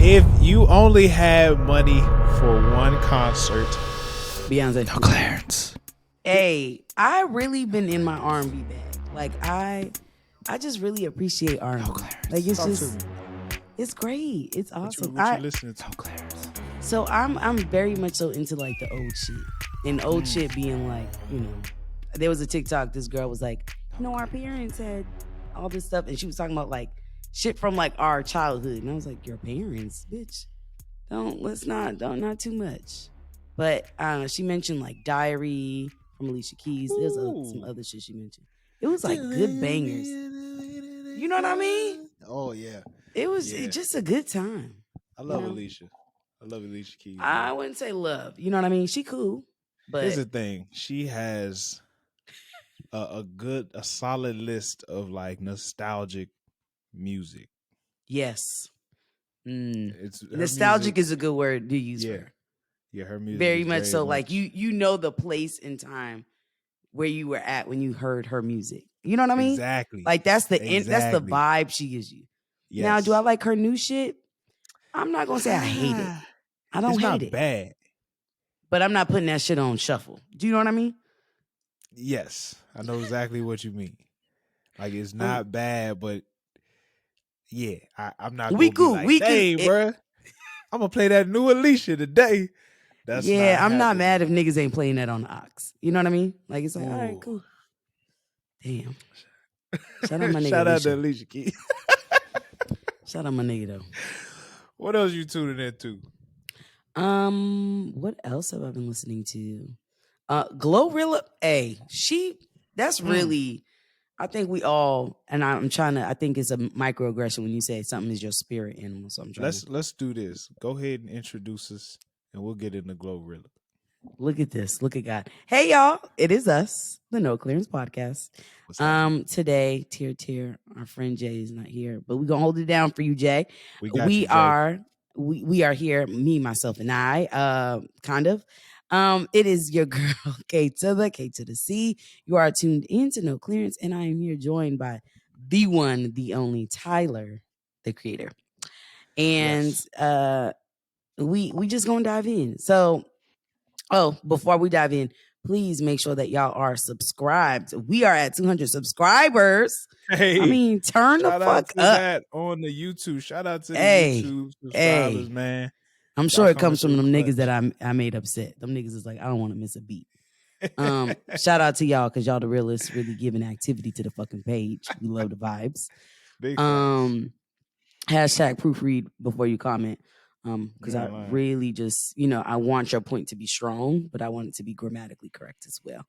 If you only had money for one concert, Beyonce. no Clarence. Hey, I really been in my R&B bag. Like I just really appreciate R&B. No Clarence. Like it's Talk just, to me. it's great. It's awesome. What you listening to? No Clarence. So I'm very much so into like the old shit, and old shit being like, you know, there was a TikTok. This girl was like, you know, our parents had all this stuff, and she was talking about like shit from like our childhood, and I was like, your parents, bitch, don't not too much. But she mentioned like Diary from Alicia Keys. There's some other shit she mentioned. It was like good bangers. You know what I mean? Oh yeah. It was just a good time. I love Alicia. I love Alicia Keys. I wouldn't say love. You know what I mean? She cool. But here's the thing. She has a solid list of like nostalgic music. Yes. It's nostalgic is a good word to use for her. Yeah, her music very much so. Like you know the place and time where you were at when you heard her music. You know what I mean? Exactly. Like that's the vibe she gives you. Yes. Now, do I like her new shit? I'm not gonna say I hate it. I don't hate it. It's not bad. But I'm not putting that shit on shuffle. Do you know what I mean? Yes, I know exactly what you mean. Like it's not bad, but yeah, I'm not. We gonna cool. Be like, we hey, bro, I'm gonna play that new Alicia today. That's I'm not mad if niggas ain't playing that on the aux. You know what I mean? Like it's like, all right, cool. Damn. Shout out my nigga. Shout out to Alicia Keys. Shout out my nigga though. What else you tuning into? What else have I been listening to? Glorilla. Hey, that's really, I think we all, and I think it's a microaggression when you say something is your spirit animal. So I'm trying let's do this. Go ahead and introduce us and we'll get into Glorilla. Look at this. Look at God. Hey y'all, it is us, the No Clearance Podcast. Today, Tier, our friend Jay is not here, but we're gonna hold it down for you, Jay. We are here, me, myself, and I, kind of. It is your girl, K to the C. You are tuned in to No Clearance, and I am here joined by the one, the only Tyler, the creator. And we just gonna dive in. So before we dive in, please make sure that y'all are subscribed. We are at 200 subscribers. Hey, I mean, turn the fuck up. That on the YouTube. Shout out to the YouTube subscribers, man. I'm sure it comes from them niggas that I made upset. Them niggas is like, I don't want to miss a beat. Shout out to y'all because y'all the realists really giving activity to the fucking page. We love the vibes. Big hashtag proofread before you comment. Because I really just, I want your point to be strong, but I want it to be grammatically correct as well.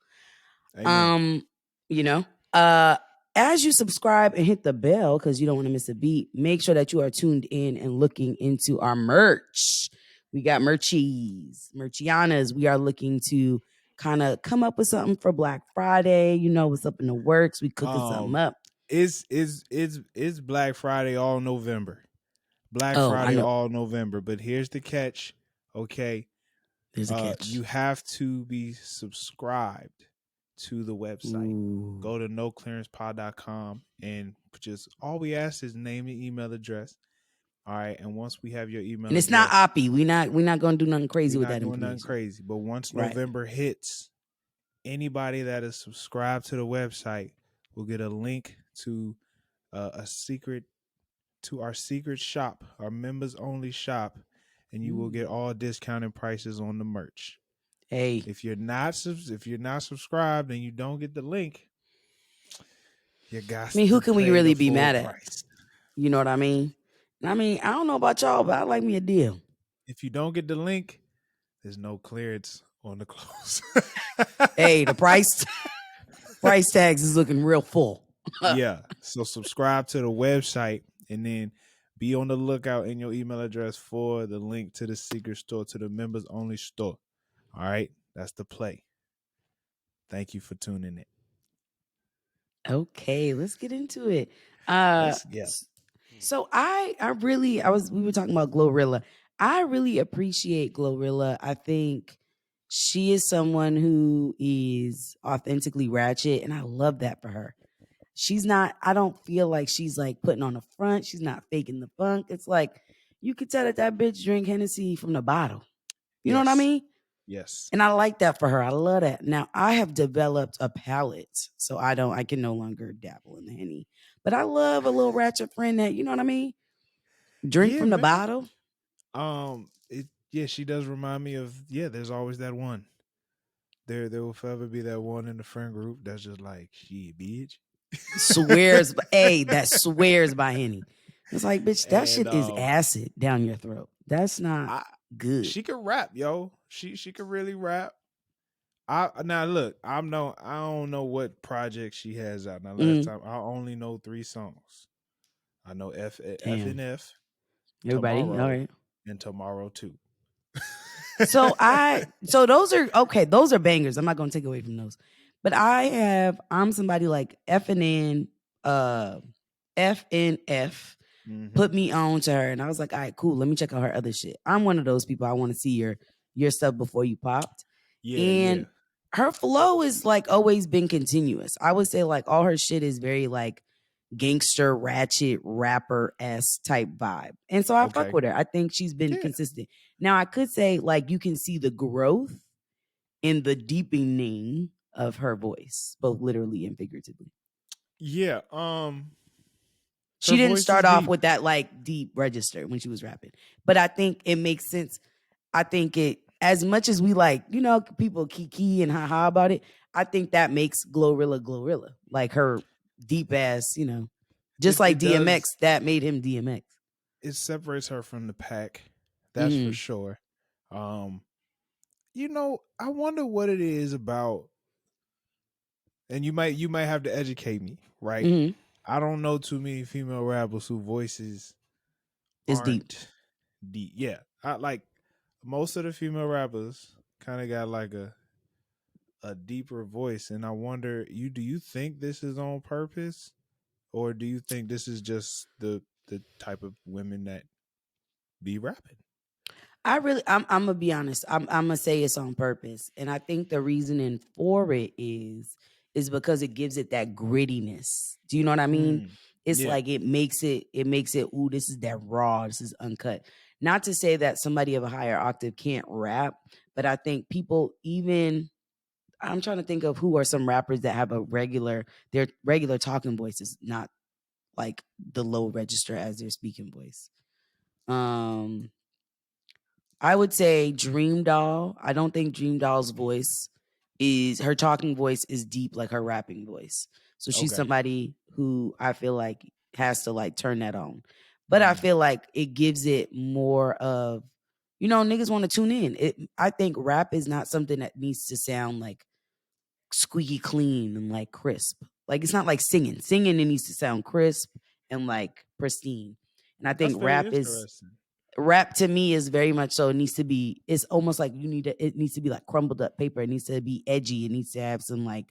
Amen. As you subscribe and hit the bell, because you don't want to miss a beat, make sure that you are tuned in and looking into our merch. We got merchianas. We are looking to kind of come up with something for Black Friday. You know what's up in the works. We cooking something up. It's Black Friday all November. Black Friday all November, but here's the catch. Okay, there's a catch. You have to be subscribed to the website. Ooh. Go to noclearancepod.com and just all we ask is name and email address. All right, and once we have your email, and it's not oppy. We're not gonna do nothing crazy with that information. Nothing crazy, but once November hits, anybody that is subscribed to the website will get a link to our secret shop, our members only shop, and you will get all discounted prices on the merch. Hey, if you're not subscribed and you don't get the link, you got. I mean, who can we really be mad at? You know what I mean? I don't know about y'all, but I like me a deal. If you don't get the link, there's no clearance on the clothes. Hey, the price tags is looking real full. Yeah, so subscribe to the website. And then be on the lookout in your email address for the link to the secret store, to the members only store. All right. That's the play. Thank you for tuning in. Okay, let's get into it. So we were talking about Glorilla. I really appreciate Glorilla. I think she is someone who is authentically ratchet, and I love that for her. I don't feel like she's like putting on a front. She's not faking the funk. It's like, you could tell that bitch drink Hennessy from the bottle. You know what I Yes. mean? Yes. And I like that for her. I love that. Now I have developed a palate, so I can no longer dabble in the Henny. But I love a little ratchet friend that, you know what I mean? Drink Yeah, from the man. bottle. She does remind me of, there's always that one. There will forever be that one in the friend group that's just like, shit, bitch. Swears, that swears by Henny. It's like, bitch, that shit is And acid down your throat. That's not good. she could rap, yo. She could really rap. Now look, I don't know what project she has out. Now last time I only know 3 songs. I know F and F, Everybody, Tomorrow, all right. and Tomorrow too. So those are okay. Those are bangers. I'm not gonna take away from those. But I'm somebody like FNN, FNF put me on to her, and I was like, all right, cool. Let me check out her other shit. I'm one of those people. I want to see your stuff before you popped. And her flow is like always been continuous. I would say like all her shit is very like gangster, ratchet, rapper-esque type vibe. And so I fuck with her. I think she's been consistent. Now I could say like you can see the growth in the deepening of her voice, both literally and figuratively. Yeah. She didn't start off with that like deep register when she was rapping. But I think it makes sense. I think it, as much as we like, you know, people kiki and haha about it, I think that makes glorilla. Like her deep ass, you know, just like DMX, that made him DMX. It separates her from the pack. That's for sure. You know, I wonder what it is about, and you might have to educate me, right? I don't know too many female rappers whose voices aren't deep. Yeah. I like most of the female rappers kind of got like a deeper voice, and I wonder, do you think this is on purpose, or do you think this is just the type of women that be rapping? I'm gonna be honest. I'm gonna say it's on purpose, and I think the reasoning for it is because it gives it that grittiness. Do you know what I mean? It's like it makes it. Ooh, this is that raw. This is uncut. Not to say that somebody of a higher octave can't rap, but I think people even. I'm trying to think of who are some rappers that have their regular talking voice is not like the low register as their speaking voice. I would say Dream Doll. I don't think Dream Doll's voice her talking voice is deep like her rapping voice. So she's somebody who I feel like has to like turn that on. But I feel like it gives it more of, you know, niggas want to tune in. I think rap is not something that needs to sound like squeaky clean and like crisp. Like it's not like singing. Singing, it needs to sound crisp and like pristine. And I think rap to me is very much so. It needs to be. It's almost like it needs to be like crumbled up paper. It needs to be edgy. It needs to have some like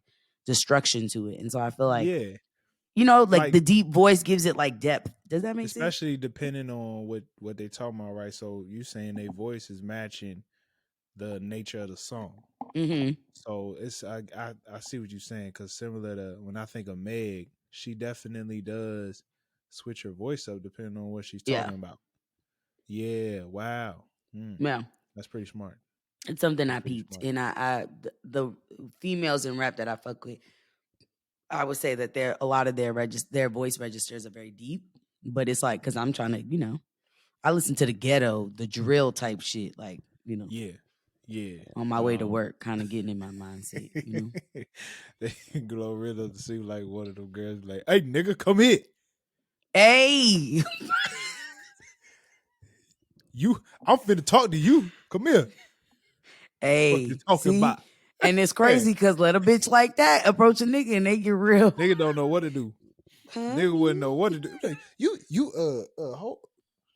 destruction to it. And so I feel like, you know, like the deep voice gives it like depth. Does that make sense? Especially depending on what they talking about, right? So you saying their voice is matching the nature of the song. So it's I see what you're saying, because similar to when I think of Meg, she definitely does switch her voice up depending on what she's talking about. Yeah, wow. Yeah, that's pretty smart. It's something I peeped, and the females in rap that I fuck with, I would say that a lot of their voice registers are very deep, but it's like because I'm trying to, you know, I listen to the ghetto, the drill type shit, like, you know, on my way to work, kind of getting in my mindset, you know. Glorilla to see like one of them girls like, hey nigga, come here. Hey. I'm finna talk to you. Come here. Hey, what you talking about? And it's crazy because let a bitch like that approach a nigga and they get real. Nigga don't know what to do. Nigga wouldn't know what to do. Like,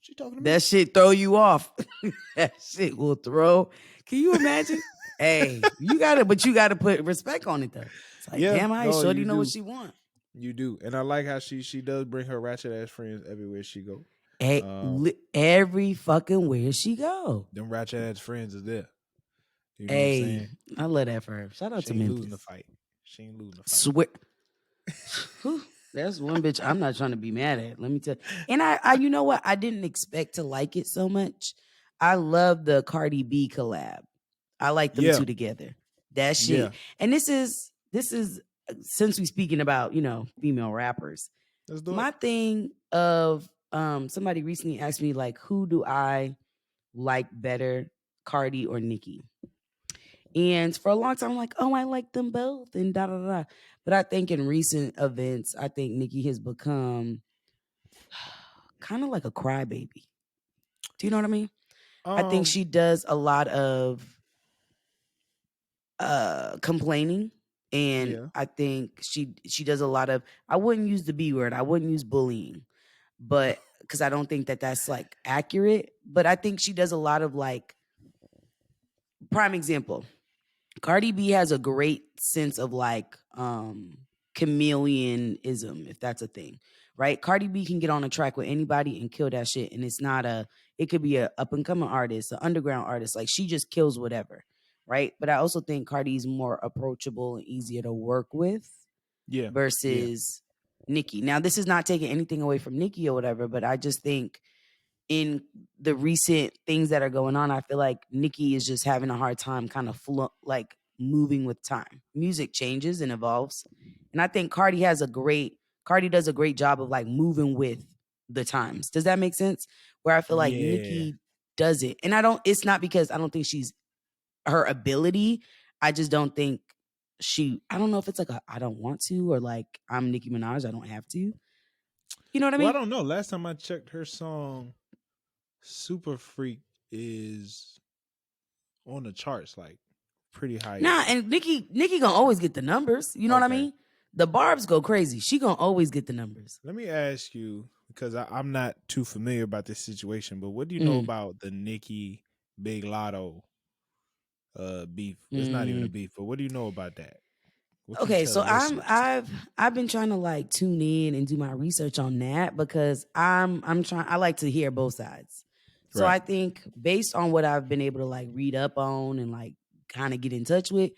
she talking to me? That shit throw you off. That shit will throw. Can you imagine? Hey, you gotta put respect on it though. It's like, damn, shorty know what she want. You do. And I like how she does bring her ratchet ass friends everywhere she go. Hey, every fucking where she go. Them ratchet ass friends is there. You know what I'm saying? I love that for her. Shout out to Memphis. She ain't losing the fight. Swear. That's one bitch I'm not trying to be mad at. Let me tell you. And I you know what? I didn't expect to like it so much. I love the Cardi B collab. I like them Yeah, two together. That yeah. shit. And this is since we speaking about, female rappers. Let's do it. My thing of somebody recently asked me like who do I like better, Cardi or Nicki? And for a long time, I'm like, oh, I like them both and da da da. But I think in recent events, I think Nicki has become kind of like a crybaby. Do you know what I mean? I think Um, she does a lot of complaining. And yeah. I think she does a lot of, I wouldn't use the B word, I wouldn't use bullying, but because I don't think that that's like accurate. But I think she does a lot of like, prime example, Cardi B has a great sense of like chameleonism, if that's a thing, right? Cardi B can get on a track with anybody and kill that shit, and it's not a. It could be a up and coming artist, an underground artist. Like she just kills whatever, right? But I also think Cardi's more approachable and easier to work with Yeah. Yeah. versus Nicki. Now, this is not taking anything away from Nicki or whatever, but I just think in the recent things that are going on, I feel like Nicki is just having a hard time kind of like moving with time. Music changes and evolves. And I think Cardi does a great job of like moving with the times. Does that make sense? Where I feel like Yeah. Nicki does it. And it's not because I don't think she's her ability. I just don't think I don't know if it's like I don't want to or like I'm Nicki Minaj, I don't have to. You know what I Well, I mean? don't know. Last time I checked, her song "Super Freak" is on the charts, like pretty high Nah, up. and Nicki gonna always get the numbers. You know what I Okay. mean? The barbs go crazy. She gonna always get the numbers. Let me ask you, because I'm not too familiar about this situation, but what do you know Mm, about the Nicki Big Lotto beef? It's not even a mm. beef, but what do you know about that? What can you Okay, tell the so listeners? I've been trying to like tune in and do my research on that because I'm trying. I like to hear both sides. So Right. I think based on what I've been able to like read up on and like kind of get in touch with,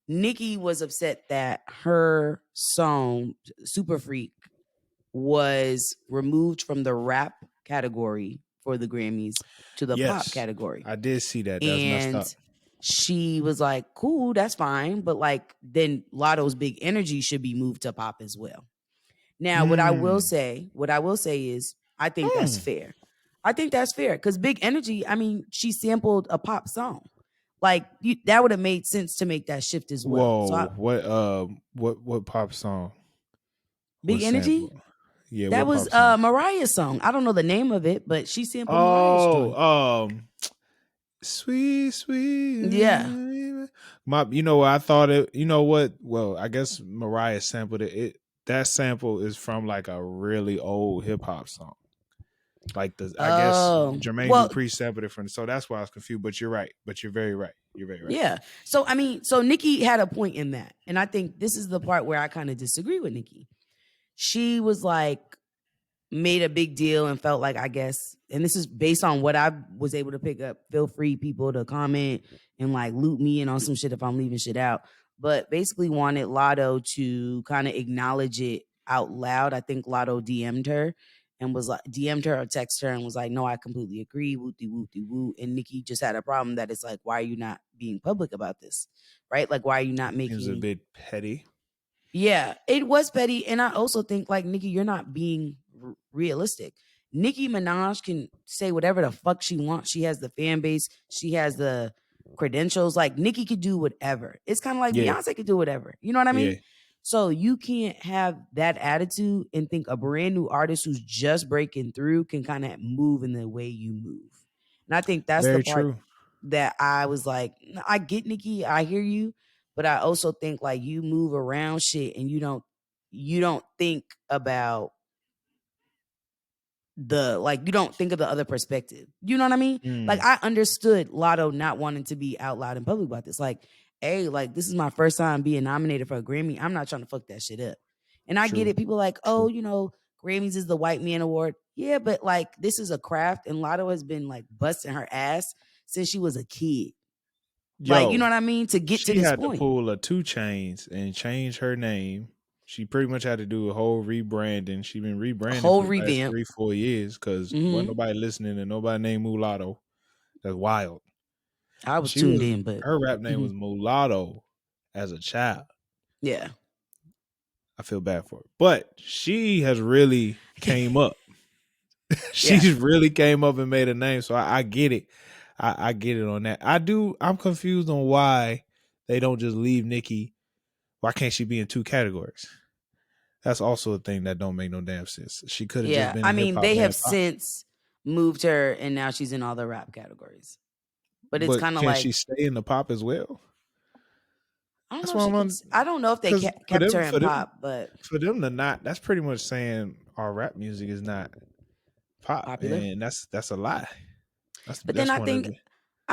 Nicki was upset that her song Super Freak was removed from the rap category for the Grammys to the pop Yes, category. I did see that. That's messed And up. she was like, cool, that's fine. But like, then Lotto's Big Energy should be moved to pop as well. Now, Hmm. what I will say is, I think that's Hmm. fair. I think that's fair because Big Energy, I mean, she sampled a pop song. Like, that would have made sense to make that shift as well. Whoa. What pop song Big was Energy, sampled? Yeah, that what was pop song? Mariah's song. I don't know the name of it, but she sampled Mariah's Oh, joint. sweet, Yeah. sweet. My, you know what? I thought it. You know what? Well, I guess Mariah sampled it. That sample is from like a really old hip hop song. Like I guess Oh, Jermaine well, Dupri sampled it from. So that's why I was confused. But you're right. But you're very right. You're very right. yeah. So I mean, so Nikki had a point in that, and I think this is the part where I kind of disagree with Nikki. She was like, made a big deal and felt like, I guess, and this is based on what I was able to pick up. Feel free, people, to comment and like loop me in on some shit if I'm leaving shit out. But basically wanted Lotto to kind of acknowledge it out loud. I think Lotto DM'd her and was like, DM'd her or text her and was like, no, I completely agree. Wooty wooty woo. And Nikki just had a problem that it's like, why are you not being public about this? Right? Like, why are you not Seems a making. bit petty. Yeah, it was petty, and I also think like Nicki, you're not being realistic. Nicki Minaj can say whatever the fuck she wants. She has the fan base. She has the credentials. Like Nicki could do whatever. It's kind of like Yeah. Beyonce could do whatever. You know what I Yeah. mean? So you can't have that attitude and think a brand new artist who's just breaking through can kind of move in the way you move. And I think that's the Very part true. that I was like, I get Nicki, I hear you, but I also think like you move around shit and you don't think about you don't think of the other perspective. You know what I mean? Like Mm, I understood Lotto not wanting to be out loud in public about this. Like, hey, like this is my first time being nominated for a Grammy. I'm not trying to fuck that shit up. And I get true. it. People like, oh, True. Grammys is the white man award. Yeah, but like this is a craft and Lotto has been like busting her ass since she was a kid. Like, you know Yo, what I mean? To get to she this had to point. pull a 2 Chains and change her name She pretty much had to do a whole rebranding. She been rebranding Whole for the last revamp. 3-4 years because wasn't nobody listening and nobody named Mulatto. That's wild. I was tuned in, but her rap name was Mulatto as a child. Yeah. I feel bad for her. But she has really came up. She's really came up and made a name. So I get it. I get it on that. I'm confused on why they don't just leave Nicki. Why can't she be in 2 categories? That's also a thing that don't make no damn sense. She could have just been I hip mean, hop. they have since moved her and now she's in all the rap categories. But it's kind of like, can she stay in the pop as well? I don't know. I don't know if they kept her in pop, but for them to not, that's pretty much saying our rap music is not popular, and that's a lie. But then I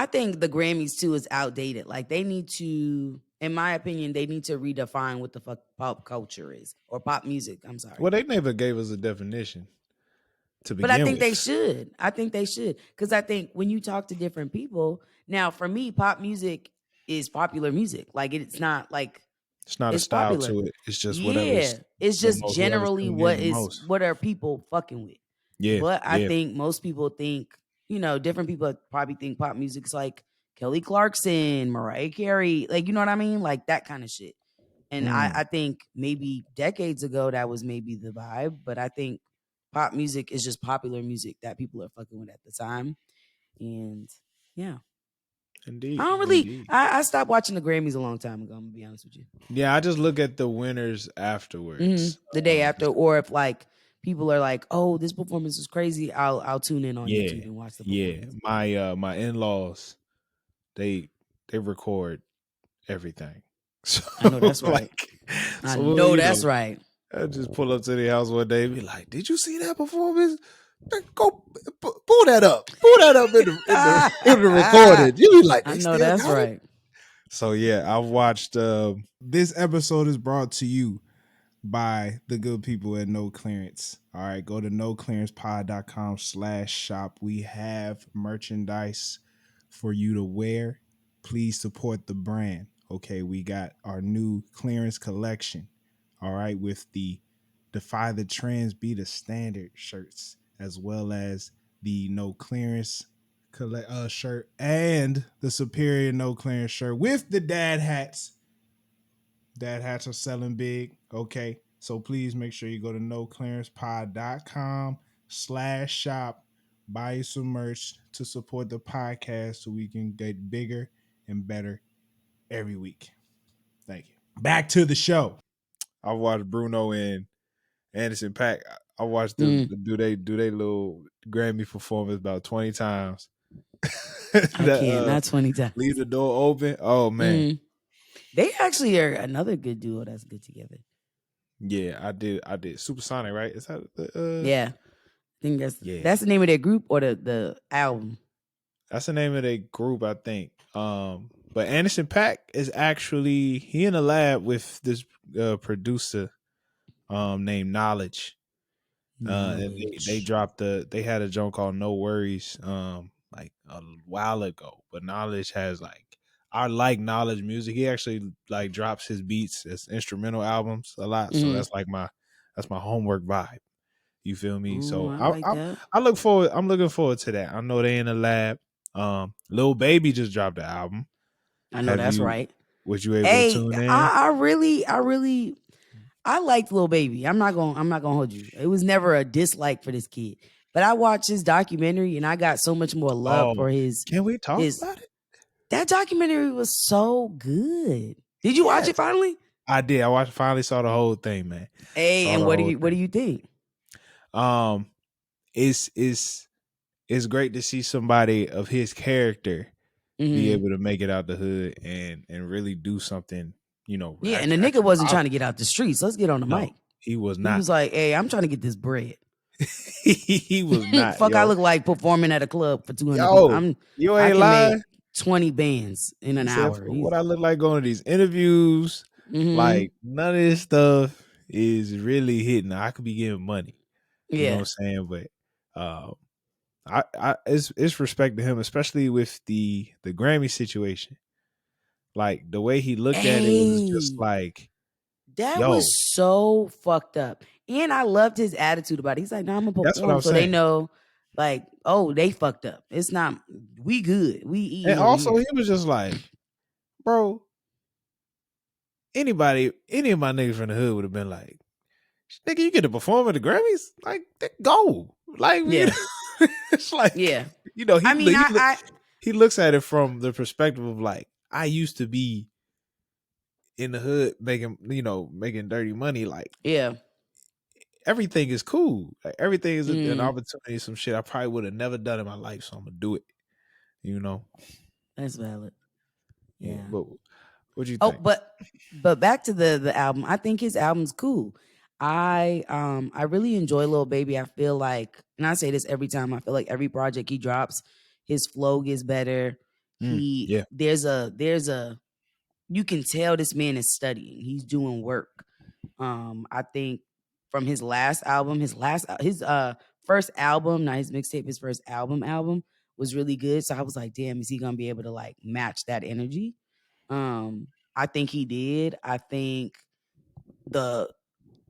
think the Grammys too is outdated. Like they need to, in my opinion, they need to redefine what the fuck pop culture is or pop music. I'm sorry. Well, they never gave us a definition to begin with. But I think they should. I think they should because I think when you talk to different people, now for me, pop music is popular music. Like it's not like it's not a style popular to it. It's just whatever. Yeah, it's just generally what are people fucking with. Yeah, but I think most people think, different people probably think pop music's like Kelly Clarkson, Mariah Carey, like, you know what I mean? Like that kind of shit. And I think maybe decades ago that was maybe the vibe, but I think pop music is just popular music that people are fucking with at the time. And yeah. Indeed. I don't really I stopped watching the Grammys a long time ago, I'm gonna be honest with you. Yeah, I just look at the winners afterwards. The day after, or if like people are like, "Oh, this performance is crazy," I'll tune in on YouTube and watch the performance. Yeah, my in-laws, they record everything. So, I know that's right. I know that's right. I just pull up to the house one day and be like, "Did you see that performance? Go pull that up. Pull that up in the recording." You be like, "I know that's right." So yeah, I've watched. This episode is brought to you by the good people at No Clearance. All right, go to noclearancepod.com/shop. We have merchandise for you to wear. Please support the brand. Okay, we got our new clearance collection. All right, with the Defy the Trends, Be the Standard shirts, as well as the No Clearance shirt and the Superior No Clearance shirt with the dad hats. Dad hats are selling big. Okay. So please make sure you go to noclearancepod.com/shop. Buy you some merch to support the podcast so we can get bigger and better every week. Thank you. Back to the show. I watched Bruno and Anderson .Paak. I watched them do they little Grammy performance about 20 times. I can't, not 20 times. Leave the door open. Oh man. They actually are another good duo that's good together. Yeah, I did. Supersonic, right? Is that yeah. I think that's the name of their group or the album. That's the name of their group, I think. But Anderson .Paak is actually he in the lab with this producer named Knowledge. And they dropped they had a joint called No Worries like a while ago. But Knowledge has I like Knowledge music. He actually like drops his beats as instrumental albums a lot. So that's my homework vibe. You feel me? Ooh, so I'm looking forward to that. I know they in the lab. Lil Baby just dropped the album. I know that's right. Was you able to tune in? I really liked Lil Baby. I'm not gonna hold you. It was never a dislike for this kid. But I watched his documentary and I got so much more love for his. Can we talk about it? That documentary was so good. Did you watch it finally? I did. I finally saw the whole thing, man. Hey, and what do you think? It's great to see somebody of his character be able to make it out the hood and really do something, Yeah, and the nigga wasn't trying to get out the streets. Let's get on the mic. He was not. He was like, "Hey, I'm trying to get this bread." He was not. Fuck, yo. I look like performing at a club for 200 people. You ain't lying. 20 bands in an hour. What I look like going to these interviews, like none of this stuff is really hitting. I could be getting money. You know what I'm saying? But it's respect to him, especially with the Grammy situation. Like the way he looked at it was just like That was so fucked up. And I loved his attitude about it. He's like, no, I'm gonna perform so they know, like, oh, they fucked up. It's not, we good. We eating. And also, he was just like, bro, any of my niggas from the hood would have been like, nigga, you get to perform at the Grammys? Like, go. Like, yeah. It's like, yeah. You know, he looks at it from the perspective of like, I used to be in the hood making dirty money. Like, yeah, everything is cool. Like, everything is an opportunity. Some shit I probably would have never done in my life, so I'm gonna do it. You know, that's valid. Yeah. But what do you think? But back to the album. I think his album's cool. I really enjoy Lil Baby. I feel like, and I say this every time, I feel like every project he drops, his flow gets better. There's a you can tell this man is studying. He's doing work. I think from his last album, his first album, not his mixtape, his first album was really good. So I was like, damn, is he gonna be able to like match that energy? I think he did. I think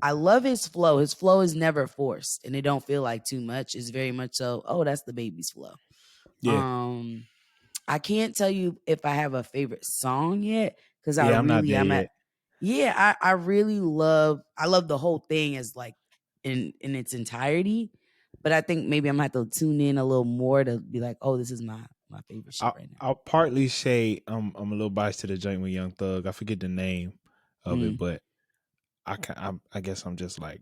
I love his flow. His flow is never forced and it don't feel like too much. It's very much so, oh, that's the Baby's flow. Yeah. I can't tell you if I have a favorite song yet because I really love the whole thing as like in its entirety. But I think maybe I'm gonna have to tune in a little more to be like, oh, this is my favorite shit right now. I'll partly say I'm a little biased to the joint with Young Thug. I forget the name of it, but I guess I'm just like,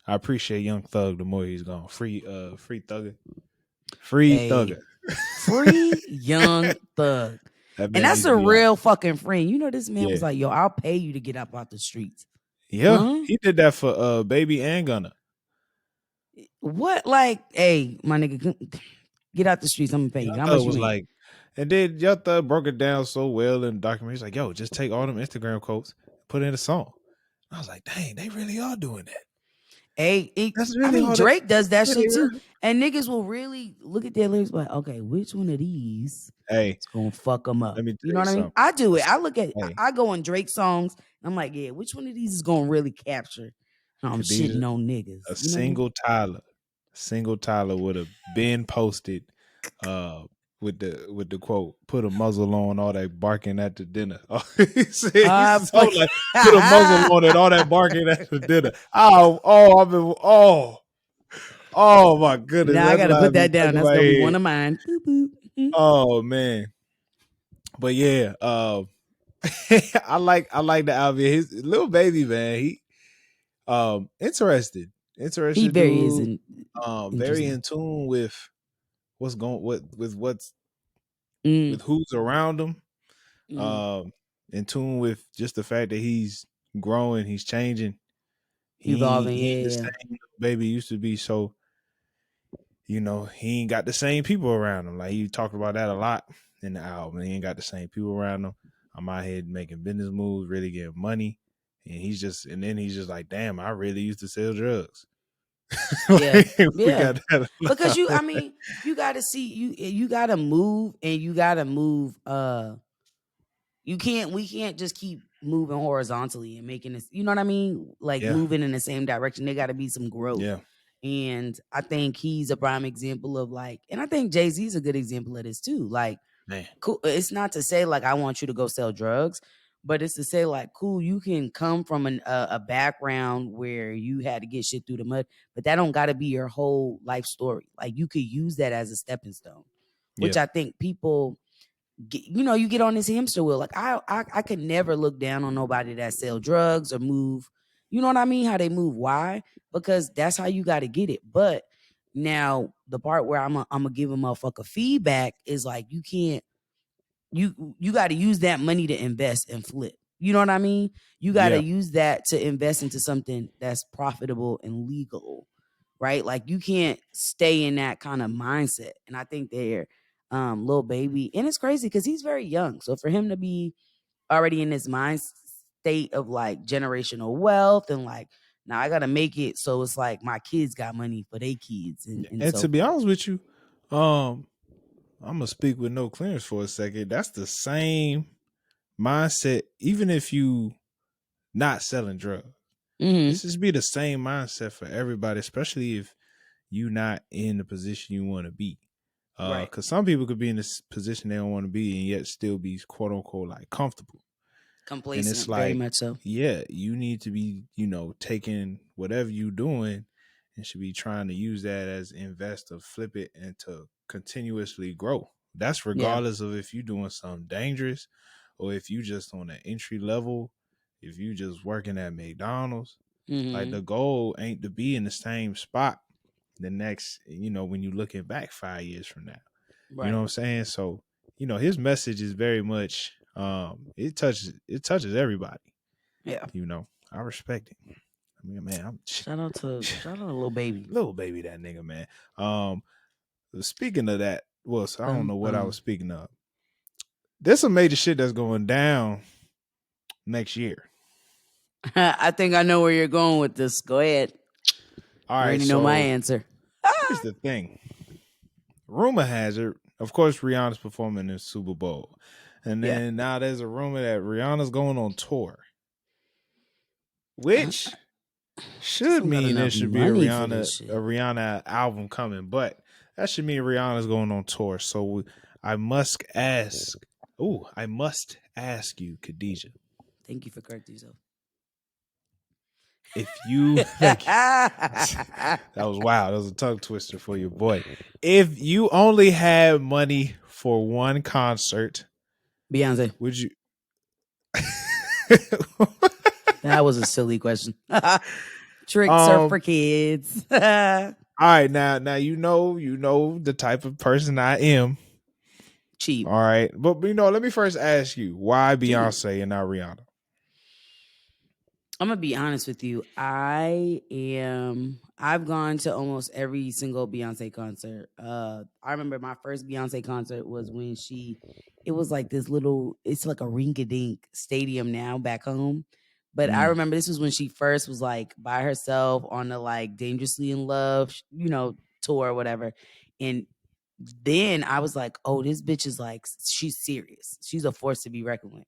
I appreciate Young Thug the more he's gone. Free Thugger. Thugger. Free Young Thug. And that's a real fucking friend. You know, this man was like, yo, I'll pay you to get up out the streets. Yeah. He did that for Baby and Gunna. What? Like, hey, my nigga, get out the streets. I'm gonna pay you. How much you mean? Like, and then Young Thug broke it down so well in the documentary. He's like, yo, just take all them Instagram quotes, put it in a song. I was like, dang, they really are doing that. Hey, Drake does that shit too. And niggas will really look at their lyrics like, okay, which one of these is gonna fuck them up? You know what I mean? I do it. I look at I go on Drake songs. I'm like, yeah, which one of these is gonna really capture? I'm shitting on niggas. A single Tyler would have been posted with the quote, put a muzzle on all that barking at the dinner. He said, like, put a muzzle on it, all that barking at the dinner. Oh my goodness. Now I gotta put that down. That's gonna be one of mine. Boop, boop. Oh man. But yeah, I like the album. His Lil Baby, man, he interested. He very is very in tune with what's going with who's around him. In tune with just the fact that he's growing, he's changing, evolving. He the same Baby used to be. So, you know, he ain't got the same people around him. Like, he talked about that a lot in the album. He ain't got the same people around him. I'm out here making business moves, really getting money. And he's just like, damn, I really used to sell drugs. Yeah. Because you gotta see, you gotta move, and you gotta move. We can't just keep moving horizontally and making this, you know what I mean? Like moving in the same direction. There gotta be some growth. Yeah. And I think he's a prime example of like, and I think Jay-Z's a good example of this too. Like, man, cool. It's not to say like I want you to go sell drugs, but it's to say like, cool, you can come from a background where you had to get shit through the mud, but that don't got to be your whole life story. Like, you could use that as a stepping stone, which I think people get, you get on this hamster wheel. Like, I could never look down on nobody that sell drugs or move. You know what I mean? How they move. Why? Because that's how you got to get it. But now the part where I'm gonna give a motherfucker feedback is like, you can't, you got to use that money to invest and flip. You know what I mean? You got to use that to invest into something that's profitable and legal, right? Like, you can't stay in that kind of mindset. And I think they're Lil Baby, and it's crazy because he's very young. So for him to be already in his mind state of like generational wealth and like, now I got to make it so it's like my kids got money for their kids. And so, to be honest with you, I'm gonna speak with no clearance for a second. That's the same mindset. Even if you not selling drugs. Mm-hmm. This just be the same mindset for everybody, especially if you not in the position you want to be. Right. Because some people could be in this position they don't want to be and yet still be quote unquote like comfortable. And it's Complacent, very like, much so. yeah, you need to be, taking whatever you doing and should be trying to use that as invest or flip it and to continuously grow. That's regardless of if you're doing something dangerous or if you just on an entry level, if you just working at McDonald's. Like the goal ain't to be in the same spot the next, when you looking back 5 years from now. Right. You know what I'm saying? So, his message is very much it touches everybody. Yeah. I respect it. I mean, man, shout out to Lil Baby. Lil Baby, that nigga, man. Speaking of that, I don't know what I was speaking of. There's some major shit that's going down next year. I think I know where you're going with this. Go ahead. All right, I already know my answer. Here's the thing. Rumor has it, of course, Rihanna's performing in the Super Bowl. And then now there's a rumor that Rihanna's going on tour. Which should mean there should be a Rihanna album coming. But that should mean Rihanna's going on tour. So I must ask you, Khadijah. Thank you for correcting yourself. If you that was wild. That was a tongue twister for your boy. If you only had money for one concert, Beyonce, would you? That was a silly question. Tricks are for kids. All right, now you know the type of person I am. Cheap. All right, but let me first ask you, why Beyonce and not Rihanna? I'm gonna be honest with you. I've gone to almost every single Beyonce concert. I remember my first Beyonce concert was when it was like this little, it's like a rinky-dink stadium now back home. But I remember this was when she first was like by herself on the like Dangerously in Love, tour or whatever. And then I was like, oh, this bitch is like, she's serious. She's a force to be reckoned with.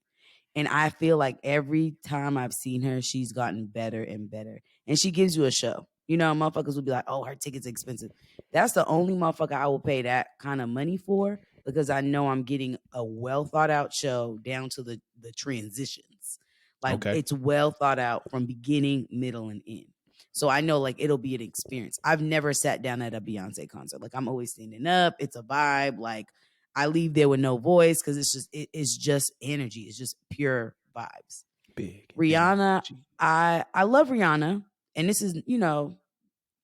And I feel like every time I've seen her, she's gotten better and better. And she gives you a show. Motherfuckers will be like, oh, her ticket's expensive. That's the only motherfucker I will pay that kind of money for, because I know I'm getting a well thought out show down to the transitions. Like It's well thought out from beginning, middle, and end. So I know like it'll be an experience. I've never sat down at a Beyonce concert. Like I'm always standing up. It's a vibe. Like I leave there with no voice because it's just energy. It's just pure vibes. Big Rihanna, I love Rihanna, and this is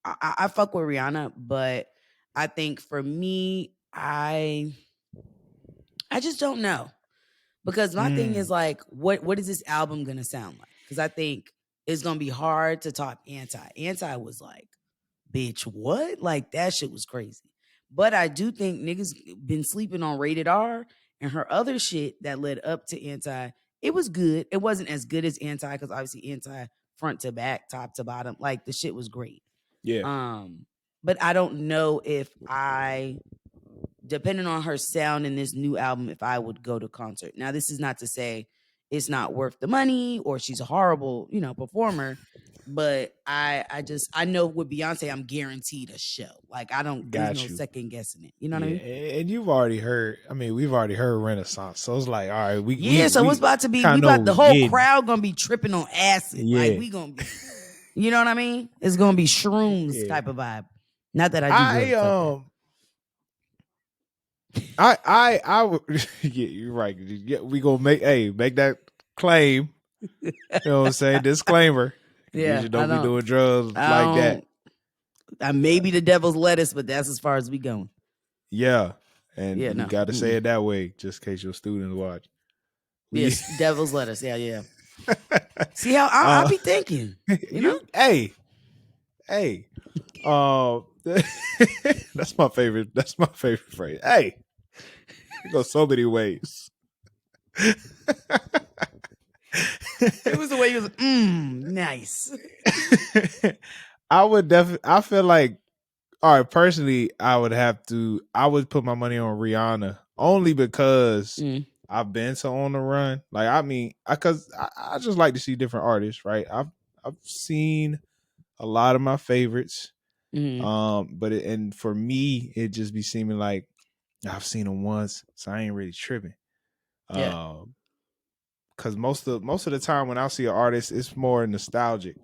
I fuck with Rihanna, but I think for me, I just don't know, because my thing is like, what is this album gonna sound like? Because I think it's gonna be hard to top Anti. Anti was like, bitch, what? Like that shit was crazy. But I do think niggas been sleeping on Rated R, and her other shit that led up to Anti. It was good. It wasn't as good as Anti, because obviously Anti front to back, top to bottom, like the shit was great. Yeah. But I don't know if depending on her sound in this new album, if I would go to concert. Now, this is not to say it's not worth the money or she's a horrible, performer. But I know with Beyonce, I'm guaranteed a show. Like there's no second guessing it. You know what I mean? And you've already heard. I mean, we've already heard Renaissance, so it's like, all right, so what's about to be? The whole crowd gonna be tripping on acid. Yeah. Like we gonna be, you know what I mean? It's gonna be shrooms type of vibe. Not that I do. I would. Yeah, you're right. Yeah, we gonna make that claim. You know what I'm saying? Disclaimer. Yeah, you don't be doing drugs like that. Maybe the devil's lettuce, but that's as far as we going. Yeah, and you got to say it that way, just in case your students watch. Yes, devil's lettuce. Yeah. See how I be thinking. You know? Hey. That's my favorite. That's my favorite phrase. Hey, it goes so many ways. It was the way he was. Nice. I would definitely. I feel like, all right. Personally, I would put my money on Rihanna only because I've been to On the Run. Like, I mean, because I just like to see different artists, right? I've seen a lot of my favorites. But and for me, it just be seeming like I've seen them once, so I ain't really tripping. Yeah. Because most of the time when I see an artist, it's more nostalgic.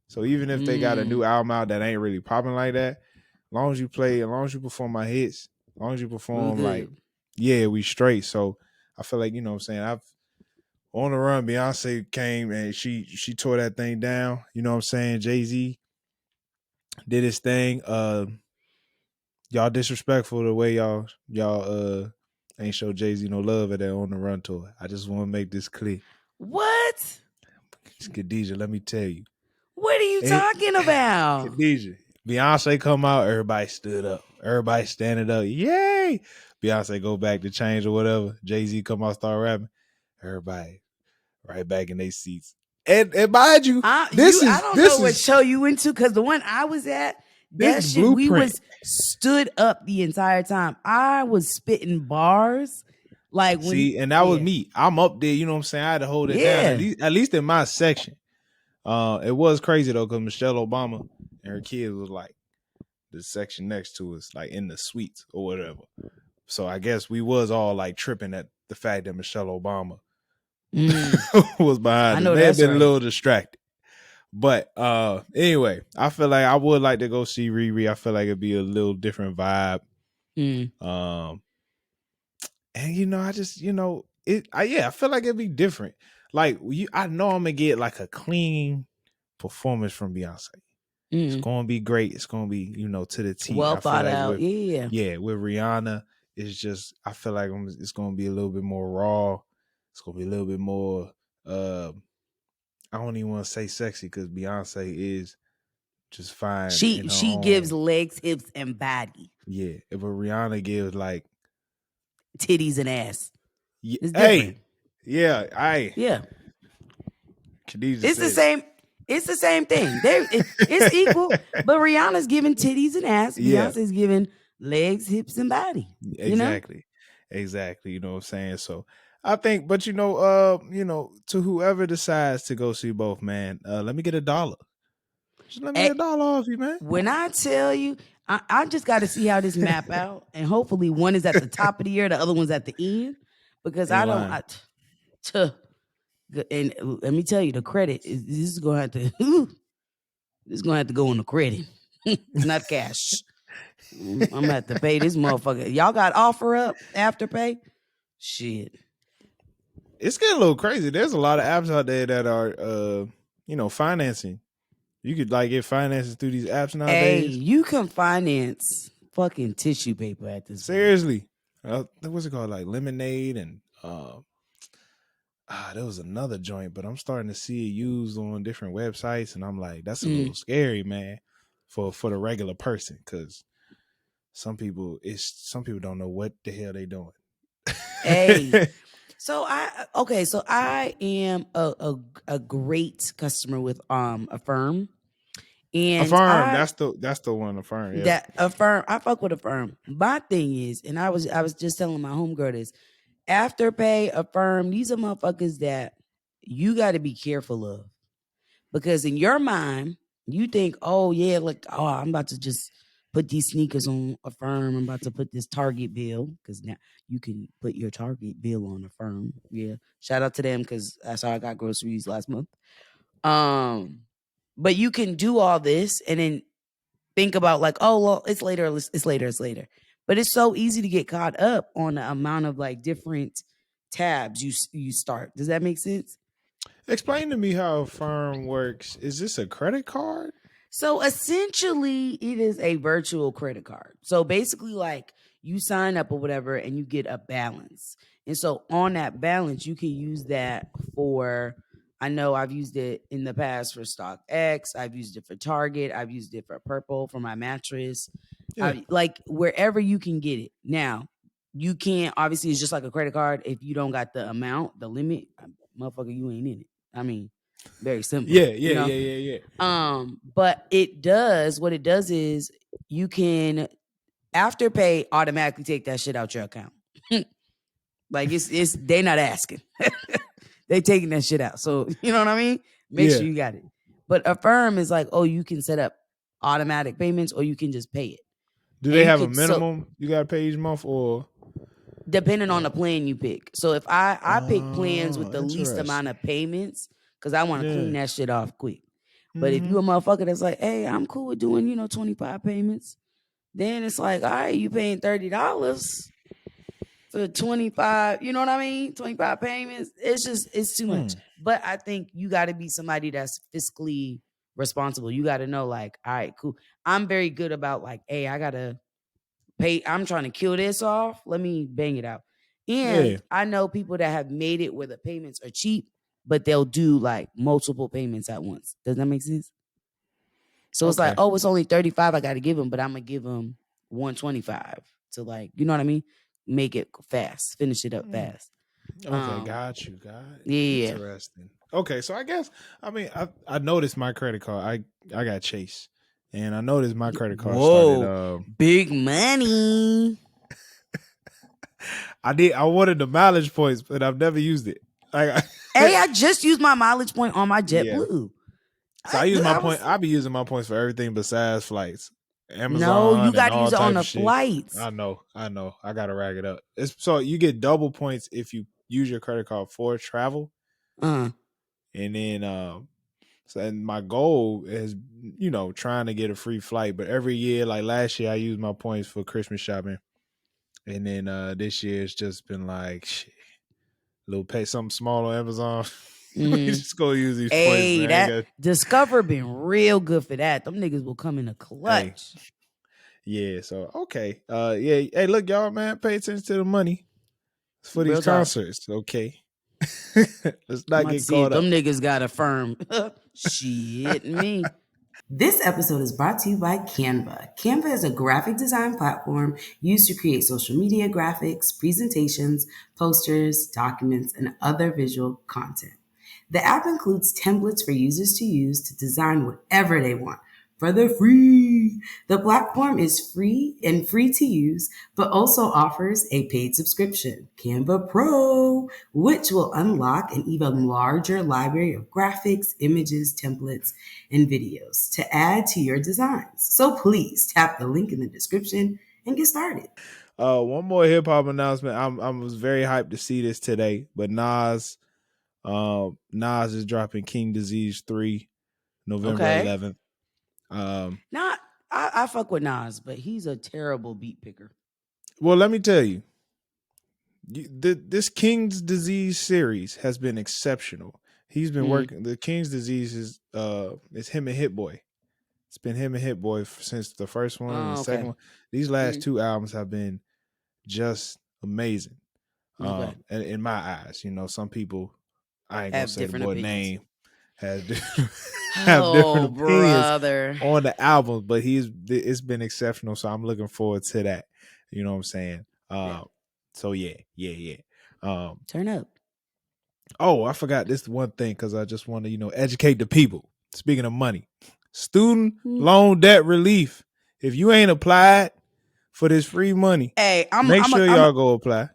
So even if they got a new album out that ain't really popping like that, as long as you perform my hits, as long as you perform like, yeah, we straight. So I feel like, you know what I'm saying, I've On the Run, Beyonce came and she tore that thing down. You know what I'm saying? Jay-Z did his thing. Y'all disrespectful the way y'all ain't show Jay-Z no love at that On the Run tour. I just want to make this clear. What? Khadijah, let me tell you. What are you talking about? Khadijah, Beyonce come out, everybody stood up. Everybody standing up. Yay! Beyonce go back to change or whatever. Jay-Z come out, start rapping. Everybody right back in their seats. And mind you, I don't know what show you went to, because the one I was at, that shit, Blueprint. We was stood up the entire time. I was spitting bars. Like when, and that was me. I'm up there, you know what I'm saying? I had to hold it down, at least in my section. It was crazy though, because Michelle Obama and her kids was like the section next to us, like in the suites or whatever. So I guess we was all like tripping at the fact that Michelle Obama was behind. I know they had been a little distracted. But anyway, I feel like I would like to go see Riri. I feel like it'd be a little different vibe. And you know, I just, you know, I feel like it'd be different. Like I know I'm gonna get like a clean performance from Beyonce. It's gonna be great. It's gonna be, you know, to the T. Well thought out. Yeah, with Rihanna, it's just, I feel like it's gonna be a little bit more raw. It's gonna be a little bit more. I don't even want to say sexy, because Beyonce is just fine. She gives legs, hips, and body. Yeah, if a Rihanna gives like titties and ass, it's different. Yeah. It's the same. It's the same thing. It's equal, but Rihanna's giving titties and ass. Beyonce's giving legs, hips, and body. Exactly. You know what I'm saying? So I think, but you know, to whoever decides to go see both, man, let me get $1. Just let me get $1 off you, man. When I tell you, I just got to see how this map out, and hopefully one is at the top of the year, the other one's at the end, because and let me tell you, the credit this is gonna have to go on the credit. It's not cash. I'm gonna have to pay this motherfucker. Y'all got OfferUp, Afterpay? Shit. It's getting a little crazy. There's a lot of apps out there that are you know, financing. You could like get finances through these apps nowadays. Hey, you can finance fucking tissue paper at this Seriously. What's it called? Like Lemonade and there was another joint, but I'm starting to see it used on different websites, and I'm like, that's a little scary, man, for the regular person, because some people don't know what the hell they doing. Hey, so I am a great customer with Affirm. And Affirm, that's the one. Affirm, yeah. That Affirm, I fuck with Affirm. My thing is, and I was just telling my homegirl this, Afterpay, Affirm, these are motherfuckers that you got to be careful of, because in your mind you think, oh yeah, like, oh, I'm about to just put these sneakers on Affirm. I'm about to put this Target bill, because now you can put your Target bill on Affirm. Yeah, shout out to them, because that's how I got groceries last month. But you can do all this and then think about like, oh, well, it's later. But it's so easy to get caught up on the amount of like different tabs you start. Does that make sense? Explain to me how Affirm works. Is this a credit card? So essentially, it is a virtual credit card. So basically, like, you sign up or whatever and you get a balance. And so on that balance, you can use that for, I know I've used it in the past for StockX. I've used it for Target. I've used it for Purple for my mattress. Yeah. Like wherever you can get it. Now, you can't, obviously, it's just like a credit card. If you don't got the amount, the limit, motherfucker, you ain't in it. I mean, very simple. Yeah. But what it does is you can Afterpay automatically take that shit out your account. Like it's they not asking. They taking that shit out. So you know what I mean? Make sure you got it. But Affirm is like, oh, you can set up automatic payments or you can just pay it. Do they have a minimum you got to pay each month, or depending on the plan you pick? So if I pick plans with the least amount of payments because I want to clean that shit off quick. But if you a motherfucker that's like, hey, I'm cool with doing 25 payments, then it's like, all right, you paying $30 for 25, you know what I mean? 25 payments. It's too much. But I think you got to be somebody that's fiscally responsible. You got to know, like, all right, cool. I'm very good about like, hey, I got to pay. I'm trying to kill this off. Let me bang it out. And I know people that have made it where the payments are cheap, but they'll do like multiple payments at once. Does that make sense? So it's like, oh, it's only 35 I got to give them, but I'm going to give them 125 to like, you know what I mean? Make it fast, finish it up fast. Okay, got you. Yeah. Interesting. Okay, so I guess I noticed my credit card. I got Chase, and I noticed my credit card started big money. I wanted the mileage points, but I've never used it. Hey, I just used my mileage point on my JetBlue. So I use my point. I be using my points for everything besides flights. Amazon. No, you got to use it on the flights. I know. I got to rag it up. So you get double points if you use your credit card for travel. And then, and my goal is, trying to get a free flight. But every year, like last year, I used my points for Christmas shopping. And then this year, it's just been like, shit, little pay something small on Amazon. We just go use these points. Hey, that Discover been real good for that. Them niggas will come in a clutch. Hey. Yeah, so okay. Yeah. Hey, look, y'all, man, pay attention to the money. It's for these concerts, okay? Let's not get caught up. Them niggas got Affirm. Shit, me. This episode is brought to you by Canva. Canva is a graphic design platform used to create social media graphics, presentations, posters, documents, and other visual content. The app includes templates for users to use to design whatever they want for the free. The platform is free to use, but also offers a paid subscription, Canva Pro, which will unlock an even larger library of graphics, images, templates, and videos to add to your designs. So please tap the link in the description and get started. One more hip hop announcement. I was very hyped to see this today, but Nas is dropping King Disease 3 November 11th. I fuck with Nas, but he's a terrible beat picker. Well, let me tell you, this King's Disease series has been exceptional. He's been working. The King's Disease is him and Hit Boy. It's been him and Hit Boy since the first one and the second one. These last two albums have been just amazing. And in my eyes, some people, I ain't gonna say the boy name, have different opinions on the album, but it's been exceptional. So I'm looking forward to that. You know what I'm saying? So yeah. Turn up. Oh, I forgot this one thing because I just want to, educate the people. Speaking of money, student loan debt relief. If you ain't applied for this free money, make sure y'all go apply.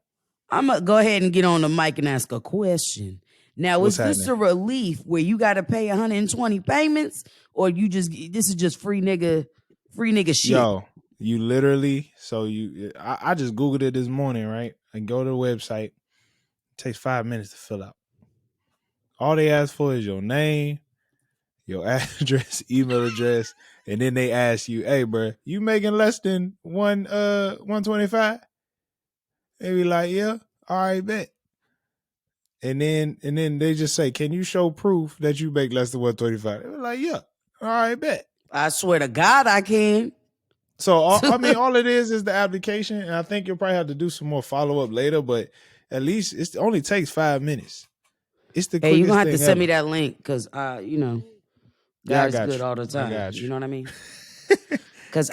I'm going to go ahead and get on the mic and ask a question. Now, is this a relief where you got to pay 120 payments, or this is just free nigga shit? Yo, you literally, I just Googled it this morning, right? And go to the website. It takes 5 minutes to fill out. All they ask for is your name, your address, email address, and then they ask you, hey, bro, you making less than 125? They be like, yeah, all right, bet. And then they just say, can you show proof that you make less than 125? They be like, yeah, all right, bet. I swear to God, I can. So all it is the application, and I think you'll probably have to do some more follow up later, but at least it only takes 5 minutes. It's the quickest thing. Hey, you're gonna have to send me that link because God's good all the time. You know what I mean? Because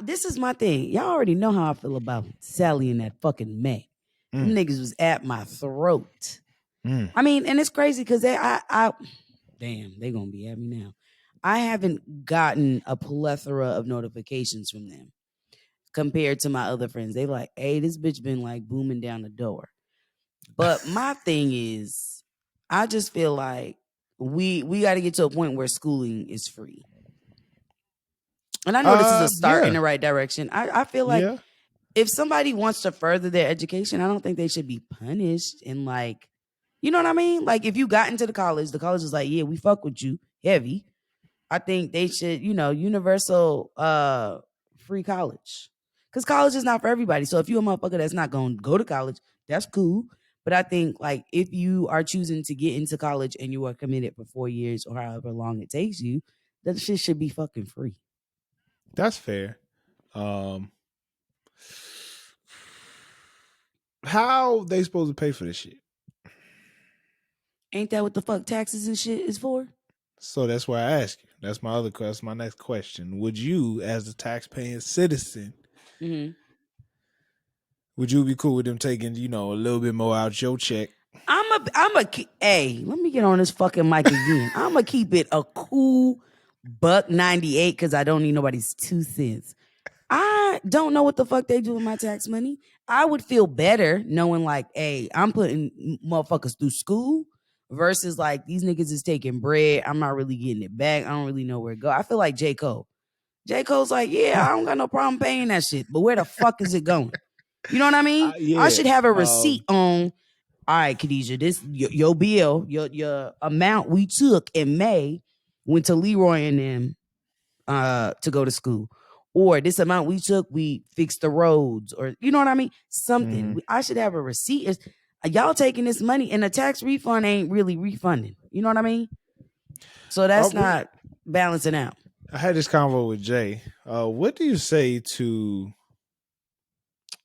this is my thing. Y'all already know how I feel about Sally and that fucking May. Them niggas was at my throat. I mean, and it's crazy because they gonna be at me now. I haven't gotten a plethora of notifications from them. compared to my other friends. They like, hey, this bitch been like booming down the door. But my thing is, I just feel like we got to get to a point where schooling is free. And I know this is a start in the right direction. I feel like if somebody wants to further their education, I don't think they should be punished. And like, you know what I mean? Like if you got into the college is like, yeah, we fuck with you heavy. I think they should, universal free college. Because college is not for everybody. So if you're a motherfucker that's not going to go to college, that's cool. But I think like if you are choosing to get into college and you are committed for 4 years or however long it takes you, that shit should be fucking free. That's fair. How they supposed to pay for this shit? Ain't that what the fuck taxes and shit is for? So that's why I ask you. That's my other question. My next question: would you, as a tax-paying citizen, would you be cool with them taking, a little bit more out your check? Hey, let me get on this fucking mic again. I'm gonna keep it a cool $1.98 because I don't need nobody's 2 cents. I don't know what the fuck they do with my tax money. I would feel better knowing like, hey, I'm putting motherfuckers through school versus like these niggas is taking bread. I'm not really getting it back. I don't really know where it go. I feel like J. Cole. J. Cole's like, yeah, I don't got no problem paying that shit, but where the fuck is it going? You know what I mean? Yeah. I should have a receipt on. All right, Khadijah, this your bill, your amount we took in May went to Leroy and them to go to school. Or this amount we took, we fixed the roads, or you know what I mean? Something. I should have a receipt. Y'all taking this money and the tax refund ain't really refunding. You know what I mean? So that's not balancing out. I had this convo with Jay. What do you say to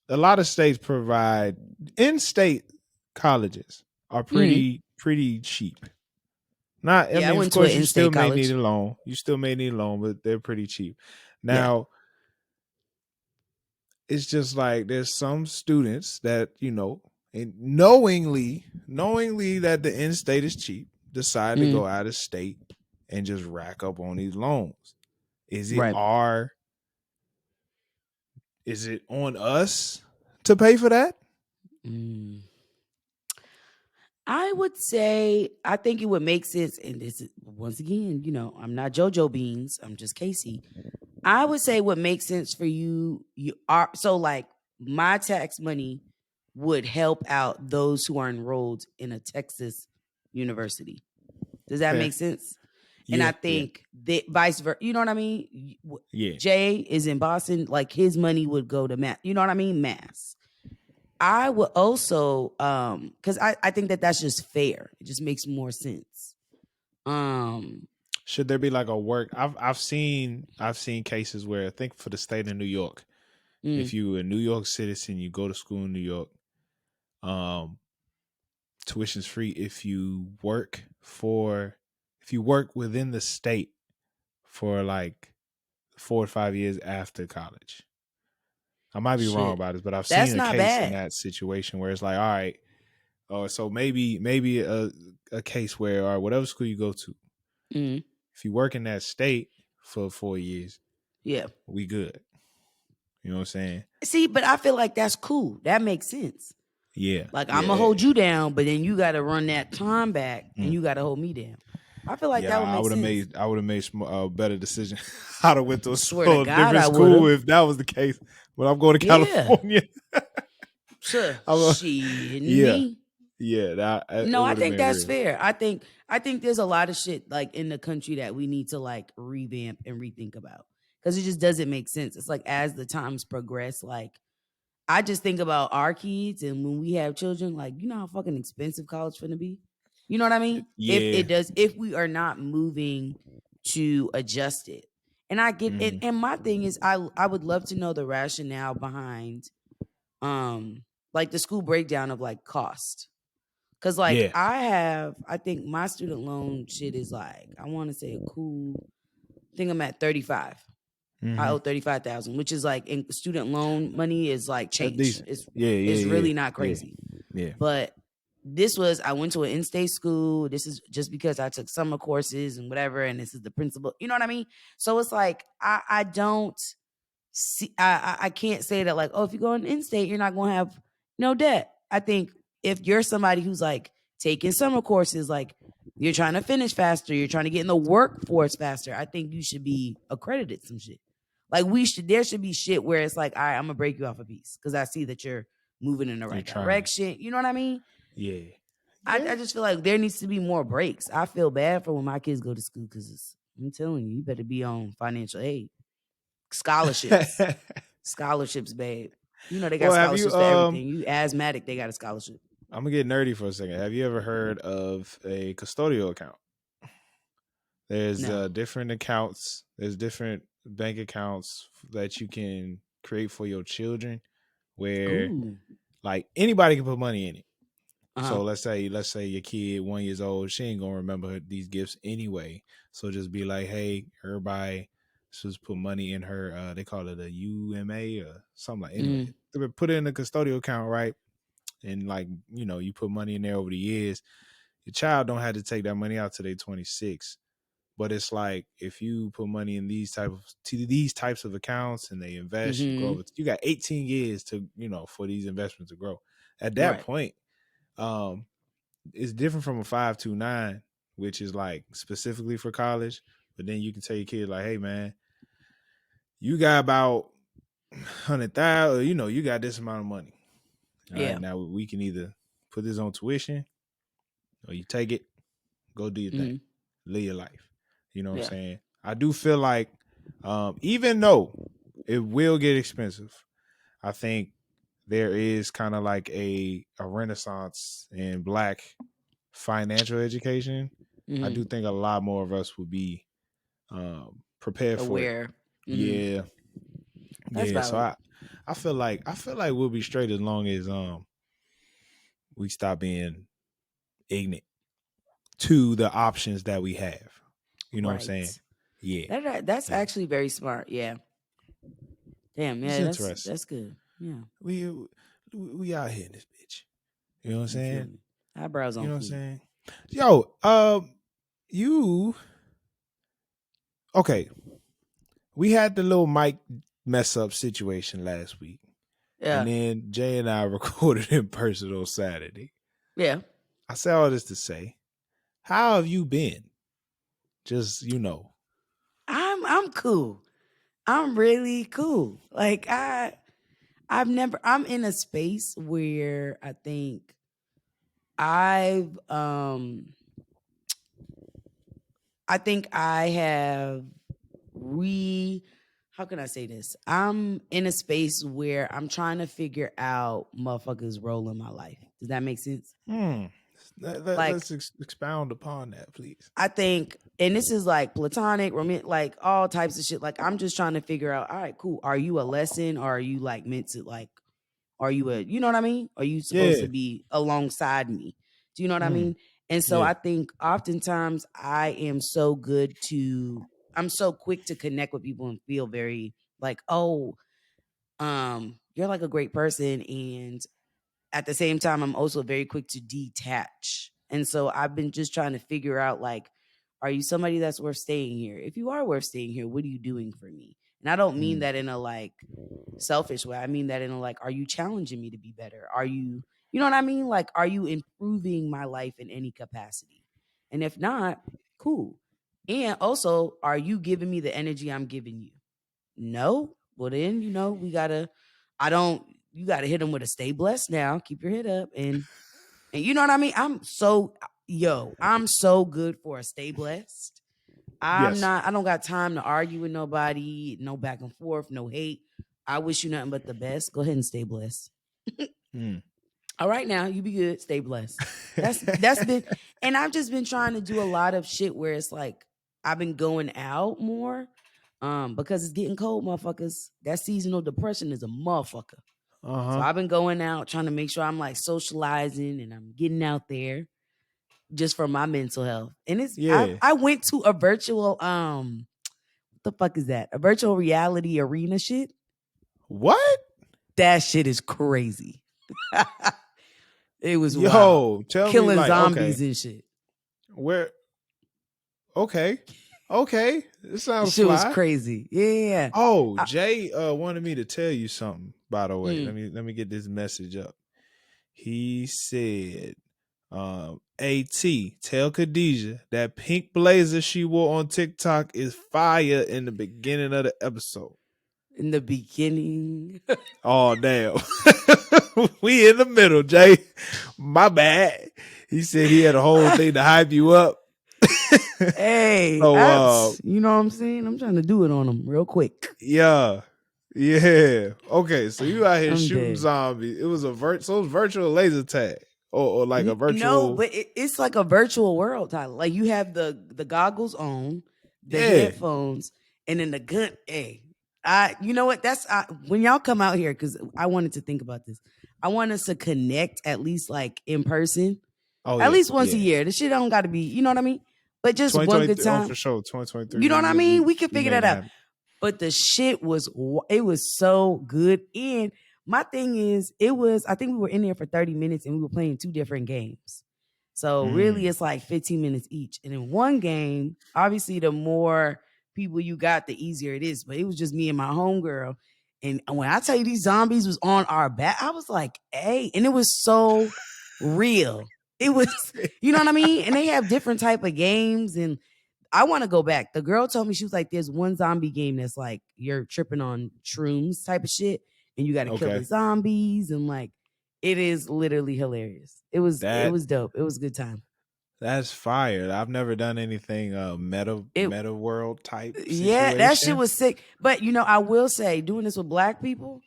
a lot of states provide in-state colleges are pretty cheap. Not, I mean, of course, you still may need a loan. You still may need a loan, but they're pretty cheap. Now, it's just like there's some students that, and knowingly that the in-state is cheap, decide to go out of state and just rack up on these loans. Is it is it on us to pay for that? I would say, I think it would make sense. And this is, once again, I'm not JoJo Beans. I'm just Casey. I would say what makes sense for you are, so like my tax money would help out those who are enrolled in a Texas university. Does that make sense? Yeah, and I think that vice versa, you know what I mean? Yeah. Jay is in Boston, like his money would go to Mass. You know what I mean? Mass. I would also, because I think that's just fair. It just makes more sense. Should there be like a work? I've seen cases where I think for the state of New York, if you're a New York citizen, you go to school in New York, tuition's free if you work within the state for like 4 or 5 years after college. I might be wrong about this, but I've seen a case in that situation where it's like, all right, so maybe a case where, all right, whatever school you go to, if you work in that state for 4 years, we good. You know what I'm saying? See, but I feel like that's cool. That makes sense. Yeah. Like I'm gonna hold you down, but then you got to run that time back, and you got to hold me down. I feel like that would make sense. I would have made a better decision. I'd have went to a different school if that was the case. But I'm going to California. Sure. Yeah. I think that's fair. I think there's a lot of shit like in the country that we need to like revamp and rethink about, because it just doesn't make sense. It's like as the times progress, like I just think about our kids, and when we have children, like, you know how fucking expensive college finna be? You know what I mean? Yeah. If we are not moving to adjust it. And I get it. And my thing is, I would love to know the rationale behind like the school breakdown of like cost. Cause like I think my student loan shit is like, I want to say a cool, I think I'm at 35. I owe 35,000, which is like in student loan money is like change. It's really not crazy. Yeah. But I went to an in-state school. This is just because I took summer courses and whatever, and this is the principal. You know what I mean? So it's like I don't see, I can't say that like, oh, if you go in in-state, you're not going to have no debt. I think if you're somebody who's like taking summer courses, like you're trying to finish faster, you're trying to get in the workforce faster, I think you should be accredited some shit. Like there should be shit where it's like, all right, I'm gonna break you off a piece because I see that you're moving in the right direction. You know what I mean? Yeah. I just feel like there needs to be more breaks. I feel bad for when my kids go to school because I'm telling you, you better be on financial aid. Scholarships. Scholarships, babe. You know they got scholarships for everything. You asthmatic, they got a scholarship. I'm gonna get nerdy for a second. Have you ever heard of a custodial account? There's different accounts. There's different bank accounts that you can create for your children where like anybody can put money in it. So let's say your kid 1 year old, she ain't gonna remember these gifts anyway. So just be like, hey, everybody, just put money in her. They call it a UMA or something like. Anyway, put it in a custodial account, right? And like you put money in there over the years. Your child don't have to take that money out till they're 26. But it's like if you put money in these types of accounts and they invest, you grow. You got 18 years to for these investments to grow. At that point, it's different from a 529, which is like specifically for college. But then you can tell your kid like, hey man, you got about 100,000. You got this amount of money. All right, now we can either put this on tuition, or you take it, go do your thing, live your life. You know what I'm saying? I do feel like, even though it will get expensive, I think there is kind of like a renaissance in Black financial education. I do think a lot more of us would be prepared for it. Yeah. That's valid. So I feel like we'll be straight as long as we stop being ignorant to the options that we have. You know what I'm saying? Yeah. That's actually very smart. Yeah. Damn, yeah, that's good. Yeah. We out here in this bitch. You know what I'm saying? Eyebrows on. You know what I'm saying? Yo, okay. We had the little mic mess up situation last week. Yeah. And then Jay and I recorded in person on Saturday. Yeah. I say all this to say, how have you been? Just, I'm cool. I'm really cool. Like I'm in a space where I think I have how can I say this? I'm in a space where I'm trying to figure out motherfuckers' role in my life. Does that make sense? Let's expound upon that, please. I think, and this is like platonic, romantic, like all types of shit. Like I'm just trying to figure out, all right, cool. Are you a lesson or are you like meant to like, are you you know what I mean? Are you supposed to be alongside me? Do you know what I mean? And so I think oftentimes I'm so quick to connect with people and feel very like, oh, you're like a great person. And at the same time, I'm also very quick to detach. And so I've been just trying to figure out, like, are you somebody that's worth staying here? If you are worth staying here, what are you doing for me? And I don't mean that in a like selfish way. I mean that in a like, are you challenging me to be better? Are you, you know what I mean? Like, are you improving my life in any capacity? And if not, cool. And also, are you giving me the energy I'm giving you? No? Well, then, you gotta hit them with a stay blessed now. Keep your head up. And you know what I mean? I'm so good for a stay blessed. I don't got time to argue with nobody, no back and forth, no hate. I wish you nothing but the best. Go ahead and stay blessed. All right, now you be good, stay blessed. That's been, and I've just been trying to do a lot of shit where it's like I've been going out more, because it's getting cold, motherfuckers. That seasonal depression is a motherfucker. So I've been going out trying to make sure I'm like socializing and I'm getting out there just for my mental health. And it's I went to a virtual what the fuck is that? A virtual reality arena shit. What? That shit is crazy. It was wild. Tell killing me, like, zombies and shit. Where? Okay. Okay, it sounds Shit was fly. crazy. Yeah. Oh, Jay wanted me to tell you something. By the way, Mm. let me get this message up. He said, "At tell Khadijah that pink blazer she wore on TikTok is fire in the beginning of the episode." In the beginning. Oh damn, we in the middle, Jay. My bad. He said he had a whole thing to hype you up. Hey, So you know what I'm saying? I'm trying to do it on them real quick. yeah. Okay, so you out here I'm shooting dead. zombies. It was a virtual laser tag. Or like a virtual. No, but it's like a virtual world, Tyler. Like you have the goggles on, the headphones, and then the gun. Hey, you know what? That's when y'all come out here, because I wanted to think about this. I want us to connect at least like in person. Oh, at least once a year. The shit don't got to be, you know what I mean? But just one good time. Oh, for sure. 2023. You know what I mean? We can we figure that out. But the shit was so good. And my thing is, I think we were in there for 30 minutes and we were playing 2 different games. So really it's like 15 minutes each. And in one game, obviously the more people you got, the easier it is. But it was just me and my homegirl. And when I tell you these zombies was on our back, I was like, hey, and it was so real. It was, you know what I mean? And they have different type of games, and I want to go back. The girl told me, she was like, there's one zombie game that's like you're tripping on shrooms type of shit, and you got to kill the zombies, and like it is literally hilarious. It was dope. It was a good time. That's fire. I've never done anything meta world type situation. Yeah, that shit was sick. But you know, I will say, doing this with black people,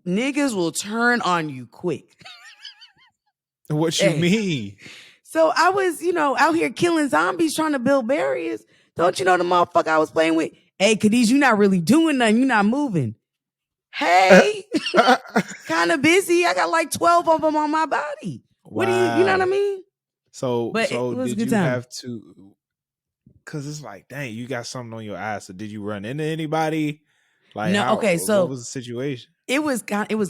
niggas will turn on you quick. What you mean? So I was, out here killing zombies, trying to build barriers. Don't you know the motherfucker I was playing with? Hey, Khadijah, you not really doing nothing. You not moving. Hey, kind of busy. I got like 12 of them on my body. Wow. What do you know what I mean? So did you have to, because it's like, dang, you got something on your eyes. So did you run into anybody? Like, no, okay, so what was the situation? It was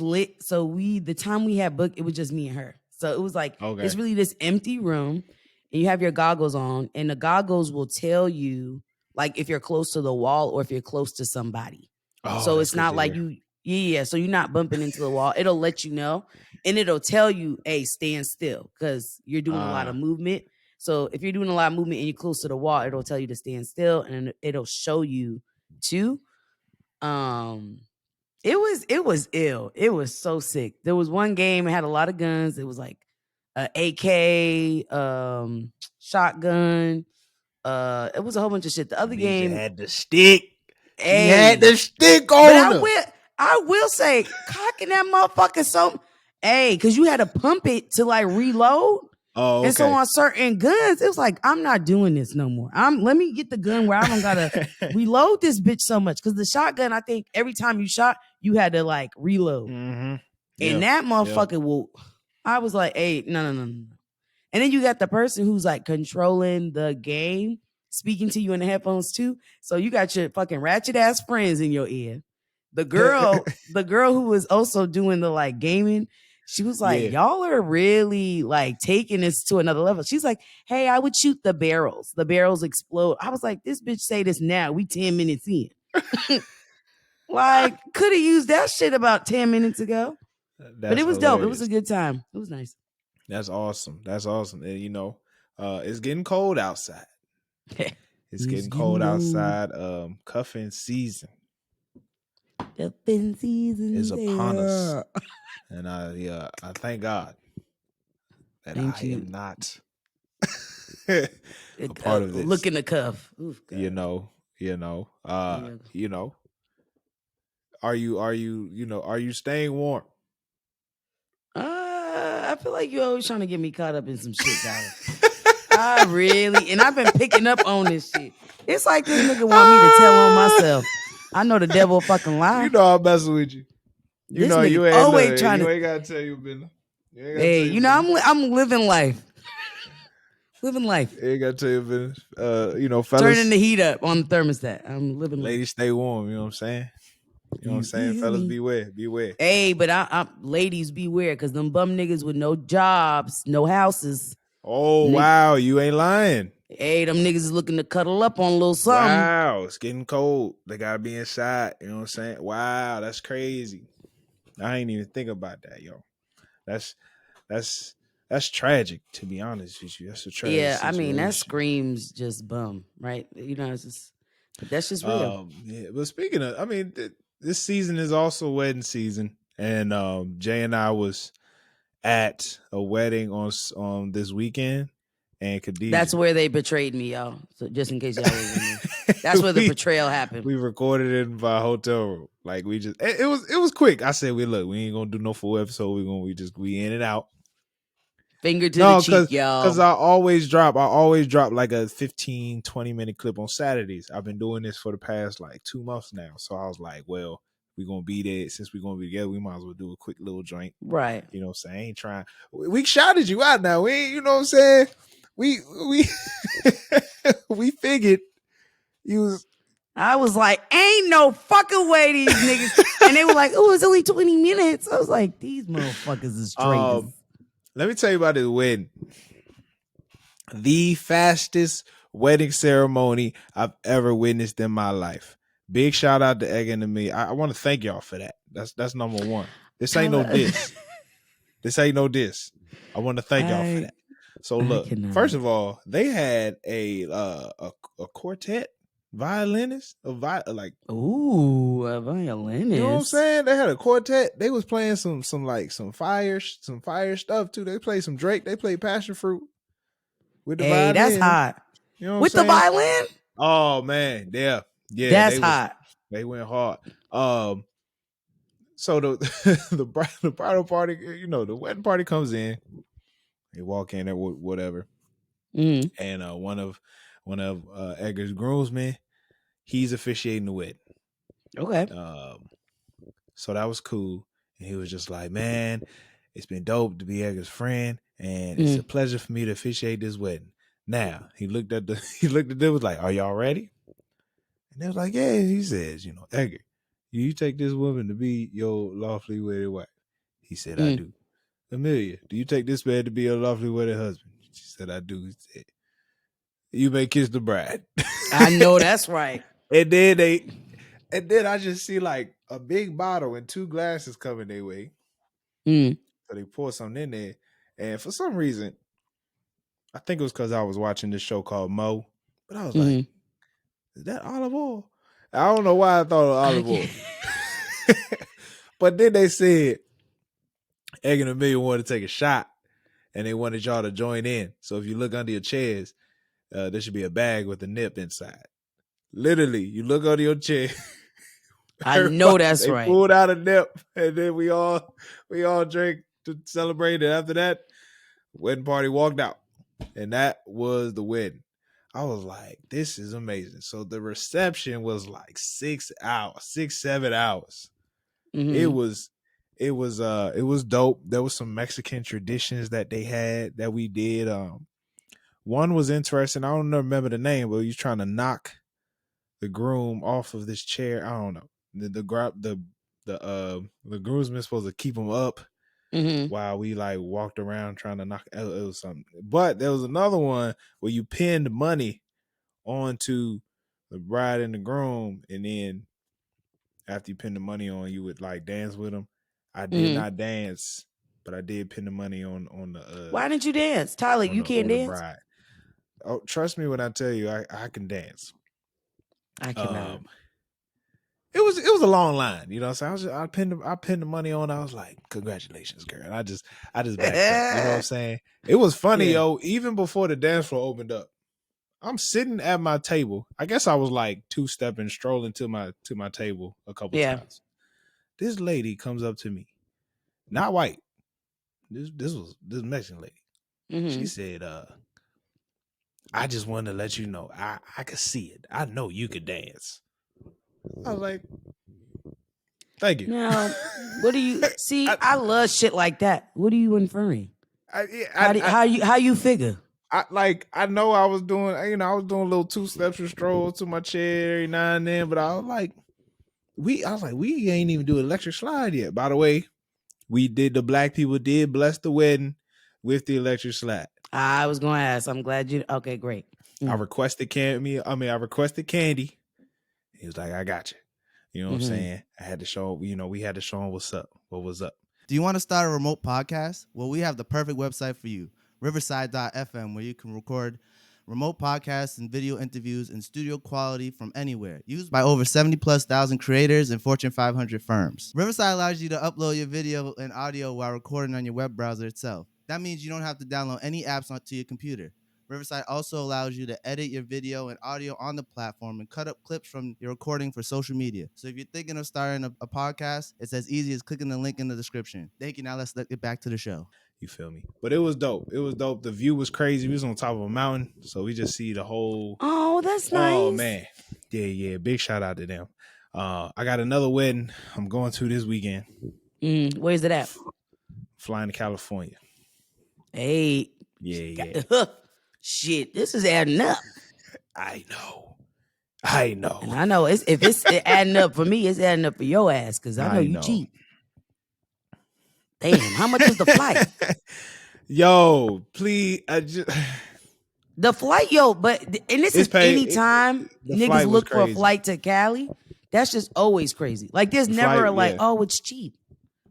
lit. So the time we had booked, it was just me and her. So it was like, it's really this empty room, and you have your goggles on, and the goggles will tell you like if you're close to the wall or if you're close to somebody. So it's not like so you're not bumping into the wall. It'll let you know, and it'll tell you, hey, stand still, because you're doing a lot of movement. So if you're doing a lot of movement and you're close to the wall, it'll tell you to stand still, and it'll show you too. It was ill. It was so sick. There was one game, it had a lot of guns. It was like an AK, shotgun. It was a whole bunch of shit. The other game had the stick. He had the stick on. But I will say, cocking that motherfucker because you had to pump it to like reload. Oh, okay. And so on certain guns, it was like, I'm not doing this no more. Let me get the gun where I don't gotta reload this bitch so much. Because the shotgun, I think every time you shot, you had to like reload. Mm-hmm. And that motherfucker I was like, hey, no. And then you got the person who's like controlling the game, speaking to you in the headphones too. So you got your fucking ratchet ass friends in your ear. The girl who was also doing the like gaming, she was like, y'all are really like taking this to another level. She's like, hey, I would shoot the barrels. The barrels explode. I was like, this bitch say this now. We 10 minutes in. Like, could have used that shit about 10 minutes ago. But it was dope. It was a good time. It was nice. That's awesome. And it's getting cold outside. It's getting cold outside. Cuffing season. Cuffing season is upon us. And I thank God that I am not a part of this. Look in the cuff. Oof, Are you staying warm? I feel like you're always trying to get me caught up in some shit, guys. And I've been picking up on this shit. It's like this nigga want me to tell on myself. I know the devil fucking lie. You know I'm messing with you. You know you ain't always trying to. You ain't gotta tell you, business. Hey, I'm living life. Living life. You ain't gotta tell you, business. Fellas. Turning the heat up on the thermostat. I'm living life. Ladies, stay warm. You know what I'm saying? You know what I'm saying? Fellas, beware. Hey, but ladies, beware, because them bum niggas with no jobs, no houses, Oh, wow. You ain't lying. Hey, them niggas is looking to cuddle up on a little something. Wow. It's getting cold. They got to be inside. You know what I'm saying? Wow. That's crazy. I ain't even think about that, yo. That's tragic, to be honest with you. That's a tragic situation. I mean, that screams just bum, right? You know, it's just, but that's just real. Yeah, but speaking of, I mean, this season is also wedding season, and Jay and I was at a wedding on this weekend, and Khadijah. That's where they betrayed me, y'all. So just in case y'all were wondering, that's where the betrayal happened. We recorded it in my hotel room. Like we just, it was quick. I said, we ain't gonna do no full episode. We in and out. Finger to the cheek, y'all. Because I always drop like a 15, 20-minute clip on Saturdays. I've been doing this for the past like 2 months now. So I was like, well, we're going to be there. Since we're going to be together, we might as well do a quick little joint. Right. You know what I'm saying? I ain't trying. We shouted you out now. You know what I'm saying? We we figured you was. I was like, ain't no fucking way these niggas. And they were like, oh, it's only 20 minutes. I was like, these motherfuckers is traitors. Let me tell you about this wedding. The fastest wedding ceremony I've ever witnessed in my life. Big shout out to Egg and to me. I want to thank y'all for that. That's number one. This ain't no diss. This ain't no diss. I want to thank y'all for that. So look, first of all, they had a quartet violinist, a violinist. You know what I'm saying? They had a quartet. They was playing some fire stuff too. They played some Drake. They played Passion Fruit with the violin. That's hot. You know what with I'm the violin? Oh man, yeah. That's hot. They went hard. So the bridal party, you know, the wedding party comes in. They walk in there with whatever, and one of Edgar's groomsmen, he's officiating the wedding. Okay. So that was cool, and he was just like, "Man, it's been dope to be Edgar's friend, and it's a pleasure for me to officiate this wedding." Now he looked at them, was like, "Are y'all ready?" And they was like, "Yeah." He says, "You know, Edgar, you take this woman to be your lawfully wedded wife." He said, "I do." Amelia, do you take this man to be your lawfully wedded husband? She said, "I do." He said, "You may kiss the bride." I know that's right. And then I just see like a big bottle and 2 glasses coming their way. So they pour something in there. And for some reason, I think it was because I was watching this show called Mo. But I was like, is that olive oil? I don't know why I thought of olive oil. But then they said, Egg and Amelia wanted to take a shot. And they wanted y'all to join in. So if you look under your chairs, there should be a bag with a nip inside. Literally, you look under your chair. I know that's right. They pulled out a nip, and then we all drank to celebrate. And after that, wedding party walked out, and that was the wedding. I was like, "This is amazing." So the reception was like 7 hours. It was dope. There was some Mexican traditions that they had that we did. One was interesting. I don't remember the name, but he's trying to knock the groom off of this chair. I don't know. The groomsman supposed to keep him up while we like walked around trying to knock. It was something. But there was another one where you pinned money onto the bride and the groom, and then after you pin the money on, you would like dance with them. I did not dance, but I did pin the money on the. Why didn't you dance, Tyler? You can't dance. Bride. Oh, trust me when I tell you, I can dance. I cannot. It was a long line, you know what I'm saying? I pinned the money on. I was like, "Congratulations, girl." And I just backed up. You know what I'm saying? It was funny, yo. Even before the dance floor opened up, I'm sitting at my table. I guess I was like 2-stepping, strolling to my table a couple times. This lady comes up to me, not white. This Mexican lady. She said, "I just wanted to let you know, I could see it. I know you could dance." I was like, "Thank you." Now, what do you see? I love shit like that. What are you inferring? How you figure? I know I was doing, I was doing little 2-steps and strolls to my chair every now and then, but I was like, we ain't even do electric slide yet. By the way, the black people did bless the wedding with the electric slide. I was going to ask. I'm glad you. Okay, great. I requested candy. He was like, I got you. You know what I'm saying? I had to show, we had to show him what's up. What was up? Do you want to start a remote podcast? Well, we have the perfect website for you, riverside.fm, where you can record remote podcasts and video interviews in studio quality from anywhere, used by over 70,000+ creators and Fortune 500 firms. Riverside allows you to upload your video and audio while recording on your web browser itself. That means you don't have to download any apps onto your computer. Riverside also allows you to edit your video and audio on the platform and cut up clips from your recording for social media. So if you're thinking of starting a podcast, it's as easy as clicking the link in the description. Thank you. Now let's get back to the show. You feel me? But it was dope. The view was crazy. We was on top of a mountain, so we just see the whole. Oh, that's nice. Oh man, yeah. Big shout out to them. I got another wedding I'm going to this weekend. Where's it at? Flying to California. Hey. Yeah. Shit, this is adding up. I know. And I know if it's adding up for me, it's adding up for your ass because I know you cheap. Damn, how much is the flight? Yo, please. The flight, and this is anytime niggas look for a flight to Cali. That's just always crazy. Like there's never oh, it's cheap.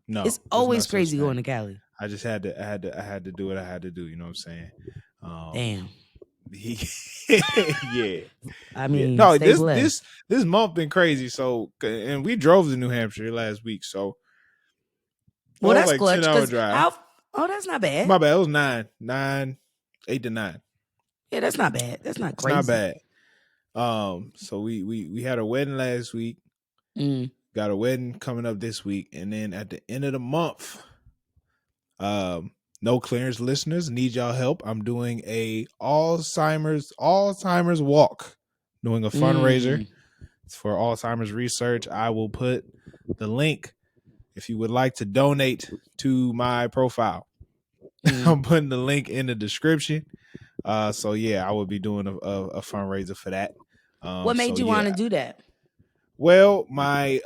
No, it's always crazy going to Cali. I just had to do what I had to do. You know what I'm saying? Damn. Yeah. I mean, no, this month been crazy. So, and we drove to New Hampshire last week. So, well, that's like clutch. 10-hour drive. That's not bad. My bad. It was 8 to 9. Yeah, that's not bad. That's not crazy. It's not bad. So we had a wedding last week. Got a wedding coming up this week, and then at the end of the month, no clearance listeners, need y'all help. I'm doing a Alzheimer's walk, doing a fundraiser for Alzheimer's research. I will put the link if you would like to donate to my profile. I'm putting the link in the description. So yeah, I will be doing a fundraiser for that. What made you want to do that? Well, my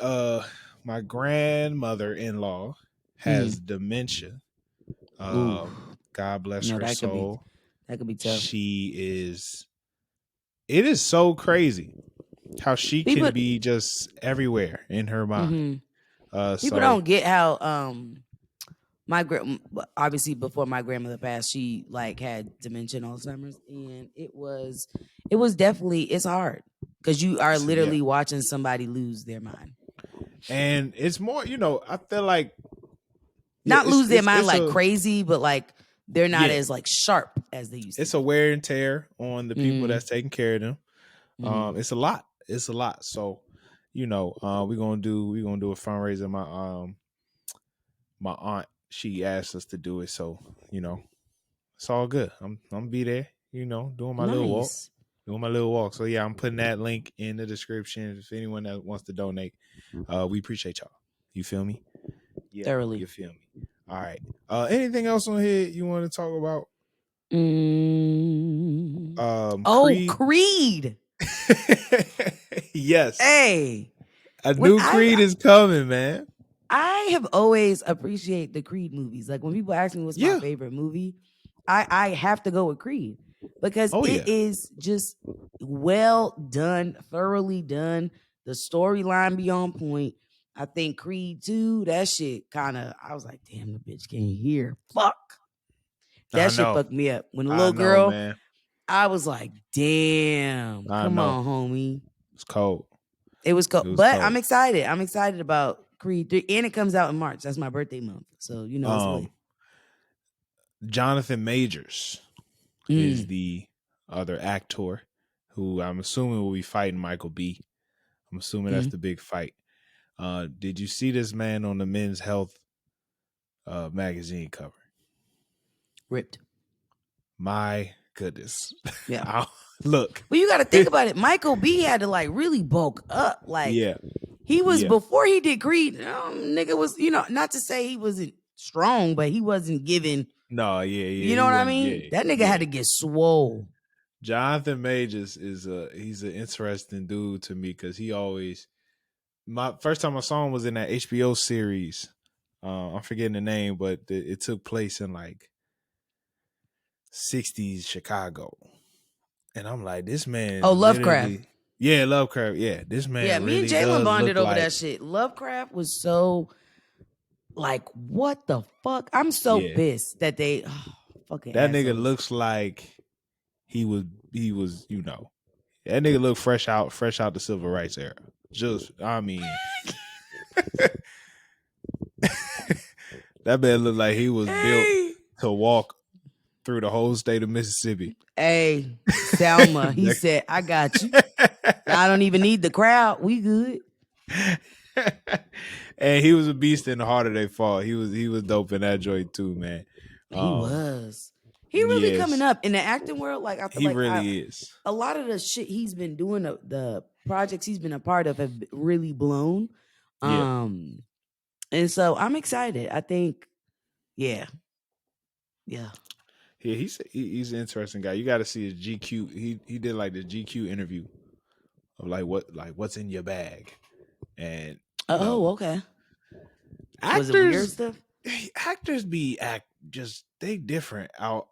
grandmother-in-law has dementia. God bless her soul. That could be tough. It is so crazy how she can be just everywhere in her mind. People don't get how obviously before my grandmother passed, she like had dementia and Alzheimer's, and it was definitely, it's hard because you are literally watching somebody lose their mind. And it's more, I feel like not lose their mind like crazy, but like they're not as like sharp as they used to. It's a wear and tear on the people that's taking care of them. It's a lot. So, we're gonna do a fundraiser. My aunt, she asked us to do it, so it's all good. I'm gonna be there, doing my little walk. So yeah, I'm putting that link in the description. If anyone that wants to donate, we appreciate y'all. You feel me? Yeah, thoroughly. You feel me? All right. Anything else on here you want to talk about? Creed. Yes. Hey, a new Creed is coming, man. I have always appreciated the Creed movies. Like when people ask me what's my favorite movie, I have to go with Creed because it is just well done, thoroughly done. The storyline be on point. I think Creed 2, that shit I was like, damn, the bitch can't hear. Fuck. That shit fucked me up. When the little girl, man. I was like, damn, come on, homie. It's cold. It was cold. But cold. I'm excited. I'm excited about Creed 3. And it comes out in March. That's my birthday month. So, it's late. Jonathan Majors is the other actor who I'm assuming will be fighting Michael B. I'm assuming that's the big fight. Did you see this man on the Men's Health magazine cover? Ripped. My goodness. Yeah. Look. Well, you got to think about it. Michael B had to like really bulk up. Like, he was before he did Creed. Nigga was, not to say he wasn't strong, but he wasn't giving. No, You know what I mean? That nigga had to get swole. Jonathan Majors he's an interesting dude to me because he always. My first time I saw him was in that HBO series. I'm forgetting the name, but it took place in like '60s Chicago, and I'm like, this man. Oh, Lovecraft. Yeah, Lovecraft. Yeah, this man. Yeah, me really and Jalen does bonded look over like that shit. Lovecraft was so like, what the fuck? I'm so pissed that they fucking that assholes. nigga looks like he was that nigga look fresh out the civil rights era. Just I mean that man looked like he was built to walk through the whole state of Mississippi. Hey, Selma, he said, I got you. I don't even need the crowd. We good. And he was a beast in the Harder They Fall. He was dope in that joint too, man. He was. He really coming up in the acting world. Like I feel he like really is. A lot of the shit he's been doing, the projects he's been a part of, have really blown. And so I'm excited. I think, yeah. Yeah, he's an interesting guy. You got to see his GQ. He did like the GQ interview of what's in your bag, and okay. Actors, was it weird stuff? Actors they different out.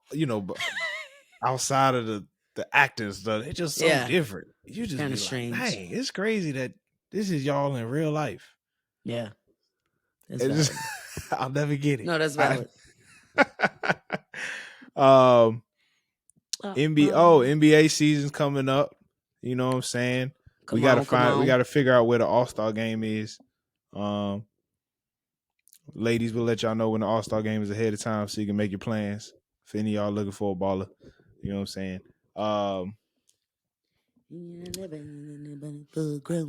Outside of the acting stuff, it's just so different. You just kind of strange. Like, dang, it's crazy that this is y'all in real life. Yeah, that's I'll never get it. No, that's valid. NBA season's coming up. You know what I'm saying? We gotta figure out where the All-Star game is. Ladies, we'll let y'all know when the All-Star game is ahead of time so you can make your plans. If any of y'all looking for a baller, you know what I'm saying?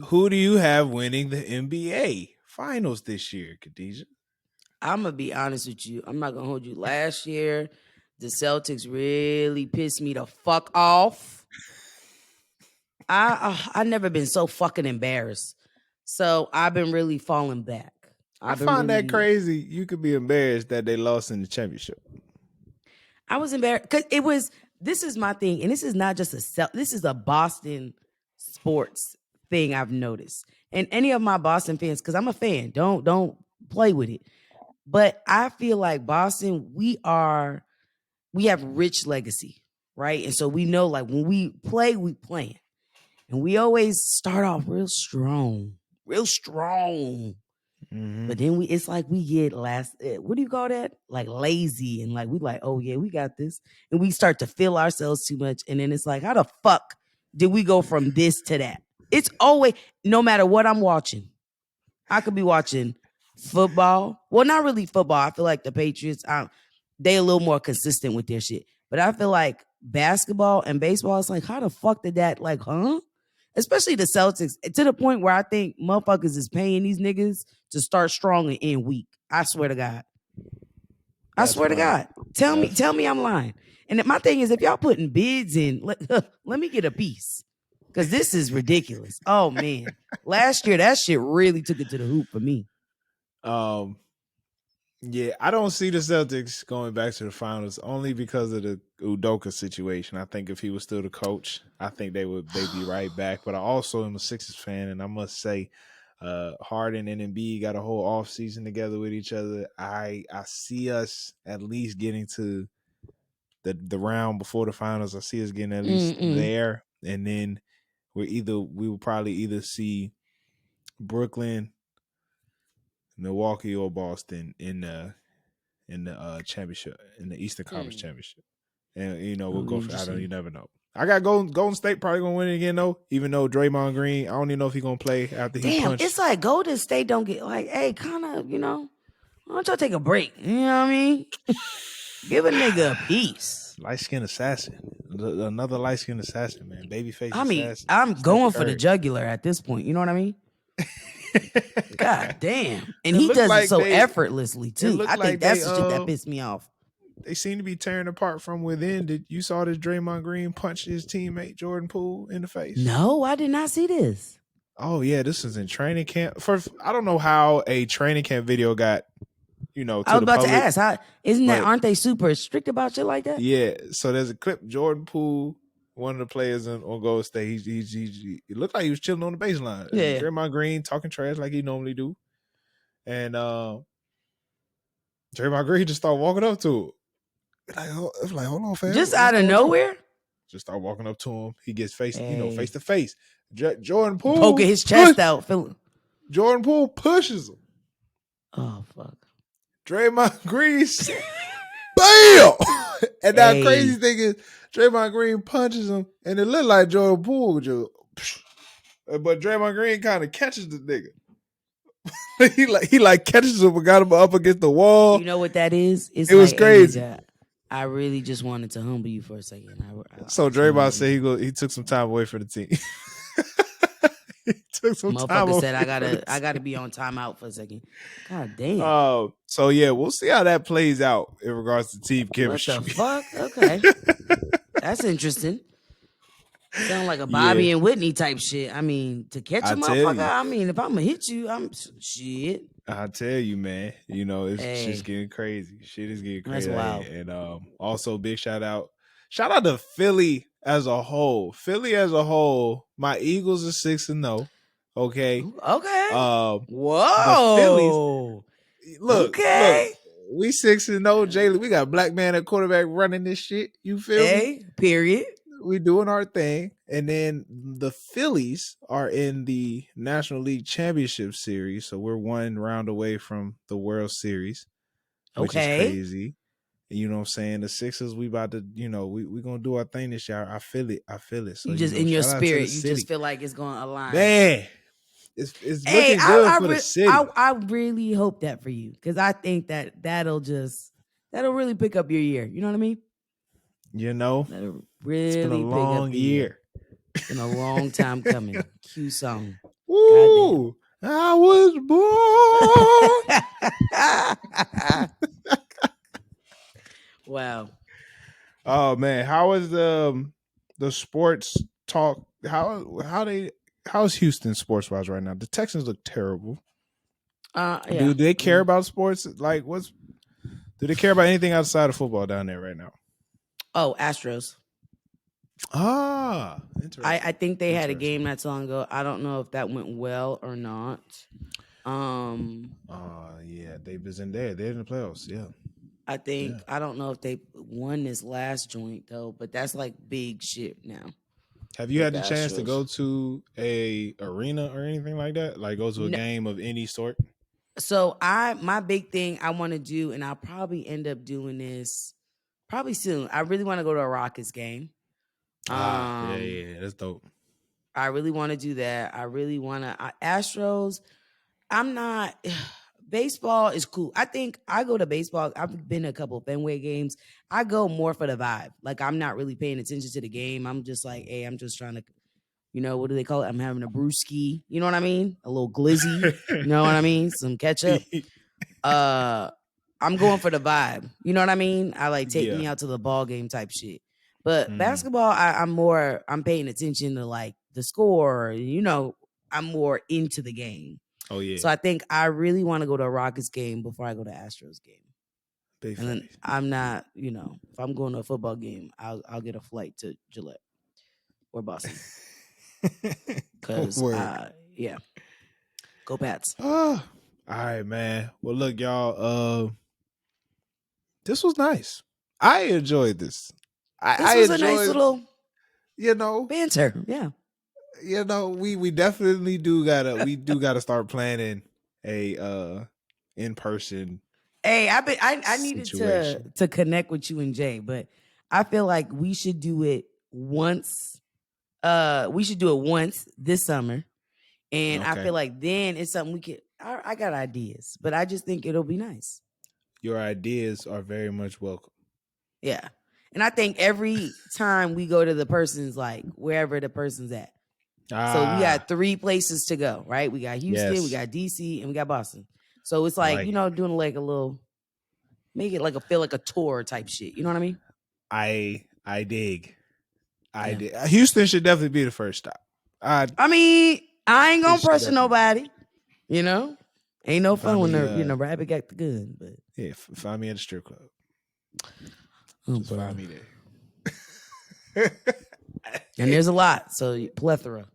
Who do you have winning the NBA finals this year, Khadijah? I'm going to be honest with you. I'm not going to hold you. Last year, the Celtics really pissed me the fuck off. I never been so fucking embarrassed. So I've been really falling back. I find that crazy. You could be embarrassed that they lost in the championship. I was embarrassed because this is my thing. And this is not just this is a Boston sports thing I've noticed. And any of my Boston fans, because I'm a fan, don't play with it. But I feel like Boston, we have rich legacy, right? And so we know like when we play, we playing. And we always start off real strong. Mm-hmm. But then it's like we get what do you call that? Like lazy and like we like, oh yeah, we got this. And we start to feel ourselves too much. And then it's like, how the fuck did we go from this to that? It's always, no matter what I'm watching. I could be watching football. Well, not really football. I feel like the Patriots, they a little more consistent with their shit. But I feel like basketball and baseball, it's like, how the fuck did that, like, huh? Especially the Celtics, to the point where I think motherfuckers is paying these niggas to start strong and end weak. I swear to God. I swear to God. Tell me I'm lying. And my thing is, if y'all putting bids in, let me get a piece. Because this is ridiculous. Oh, man. Last year, that shit really took it to the hoop for me. Yeah, I don't see the Celtics going back to the finals only because of the Udoka situation. I think if he was still the coach, I think they'd be right back. But I also am a Sixers fan, and I must say, Harden and Embiid got a whole offseason together with each other. I see us at least getting to the round before the finals. I see us getting at least there, and then we will probably either see Brooklyn, Milwaukee, or Boston in the championship, in the Eastern Conference Championship. And we'll go for you never know. I got Golden State probably gonna win it again though, even though Draymond Green, I don't even know if he's gonna play after he punched. It's like Golden State don't get like, hey, kind of, why don't y'all take a break? You know what I mean? Give a nigga a piece. Light-skinned assassin. Another light-skinned assassin, man. Babyface assassin. I'm going for the jugular at this point. You know what I mean? God damn. And he does it so effortlessly too. I think that's the shit that pissed me off. They seem to be tearing apart from within. You saw this Draymond Green punch his teammate Jordan Poole in the face? No, I did not see this. Oh yeah, this is in training camp. I don't know how a training camp video got, to I was about to ask, aren't they super strict about shit like that? Yeah. So there's a clip, Jordan Poole, one of the players on Golden State, he looked like he was chilling on the baseline. Yeah. Draymond Green talking trash like he normally do. And Draymond Green just started walking up to him. Like, hold on, fam. Just out of nowhere. Just start walking up to him. He gets face to face. Jordan Poole poking his chest out. Jordan Poole pushes him. Oh fuck. Draymond Green, bam! And that crazy thing is, Draymond Green punches him, and it looked like Jordan Poole, but Draymond Green kind of catches the nigga. he catches him and got him up against the wall. You know what that is? It was crazy. Hey, nigga, I really just wanted to humble you for a second. So Draymond said he took some time away from the team. He took some time. Motherfucker said I gotta be on timeout for a second. God damn. So yeah, we'll see how that plays out in regards to team chemistry. What the fuck? Okay. That's interesting. Sound like a Bobby and Whitney type shit. I mean, to catch a motherfucker, I mean, if I'm gonna hit you, I'm shit. I tell you, man. You know, it's just getting crazy. Shit is getting crazy. That's wild. And also big shout out to Philly as a whole. My Eagles are 6-0. Okay. Okay. Whoa. The Phillies. Look. We 6-0. Jalen, we got a black man at quarterback running this shit. You feel me? Period. We doing our thing. And then the Phillies are in the National League Championship Series. So we're one round away from the World Series. Which is crazy. And you know what I'm saying? The Sixers, we about to, we going to do our thing this year. I feel it. So you just in your spirit, you just feel like it's going to align. Man, it's looking good for the city. I really hope that for you, because I think that'll really pick up your year. You know what I mean? That'll really it's been a long year. It's been a long time coming. Cue song. Woo! I was born. Wow. Oh man, how is the sports talk? How's Houston sports wise right now? The Texans look terrible. Yeah. Do they care about sports? Like, do they care about anything outside of football down there right now? Oh, Astros. Interesting. I think they had a game not so long ago. I don't know if that went well or not. Yeah, they was in there. They're in the playoffs. Yeah. I think I don't know if they won this last joint though, but that's like big shit now. Have you had the chance to go to a arena or anything like that? Like go to a game of any sort? So my big thing I want to do, and I'll probably end up doing this probably soon. I really want to go to a Rockets game. Yeah, that's dope. I really want to do that. I really want to Astros. I'm not. Baseball is cool. I think I go to baseball. I've been to a couple of Fenway games. I go more for the vibe. Like, I'm not really paying attention to the game. I'm just like, hey, I'm just trying to, what do they call it? I'm having a brewski. You know what I mean? A little glizzy. You know what I mean? Some ketchup. I'm going for the vibe. You know what I mean? I like take me out to the ball game type shit. But basketball, I'm paying attention to like the score. I'm more into the game. Oh yeah. So I think I really want to go to a Rockets game before I go to Astros game. Big and then I'm not, if I'm going to a football game, I'll get a flight to Gillette or Boston. Because yeah, go Pats. All right, man. Well, look, y'all. This was nice. I enjoyed this. This was a nice little, banter. Yeah. We definitely do gotta start planning a in-person. Hey, I needed to connect with you and Jay, but I feel like we should do it once. We should do it once this summer, and I feel like then it's something we could. I got ideas, but I just think it'll be nice. Your ideas are very much welcome. Yeah, and I think every time we go to the person's, like wherever the person's at. So we got 3 places to go, right? We got Houston, we got DC, and we got Boston. So it's like, doing like a little, make it like feel like a tour type shit. You know what I mean? I dig. Dig. Houston should definitely be the first stop. I mean, I ain't gonna pressure nobody. Ain't no fun when the rabbit got the gun. But yeah, find me at a strip club. Just find me there. And there's a lot, so plethora.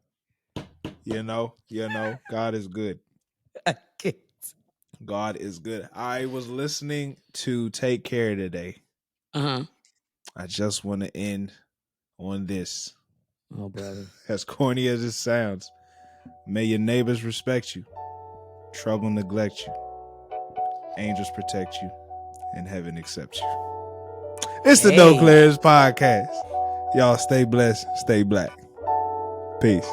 God is good. God is good. I was listening to Take Care today. I just want to end on this. Oh, brother. As corny as it sounds, may your neighbors respect you, trouble neglect you, angels protect you, and heaven accept you. It's the No Clears Podcast. Y'all stay blessed, stay black. Peace.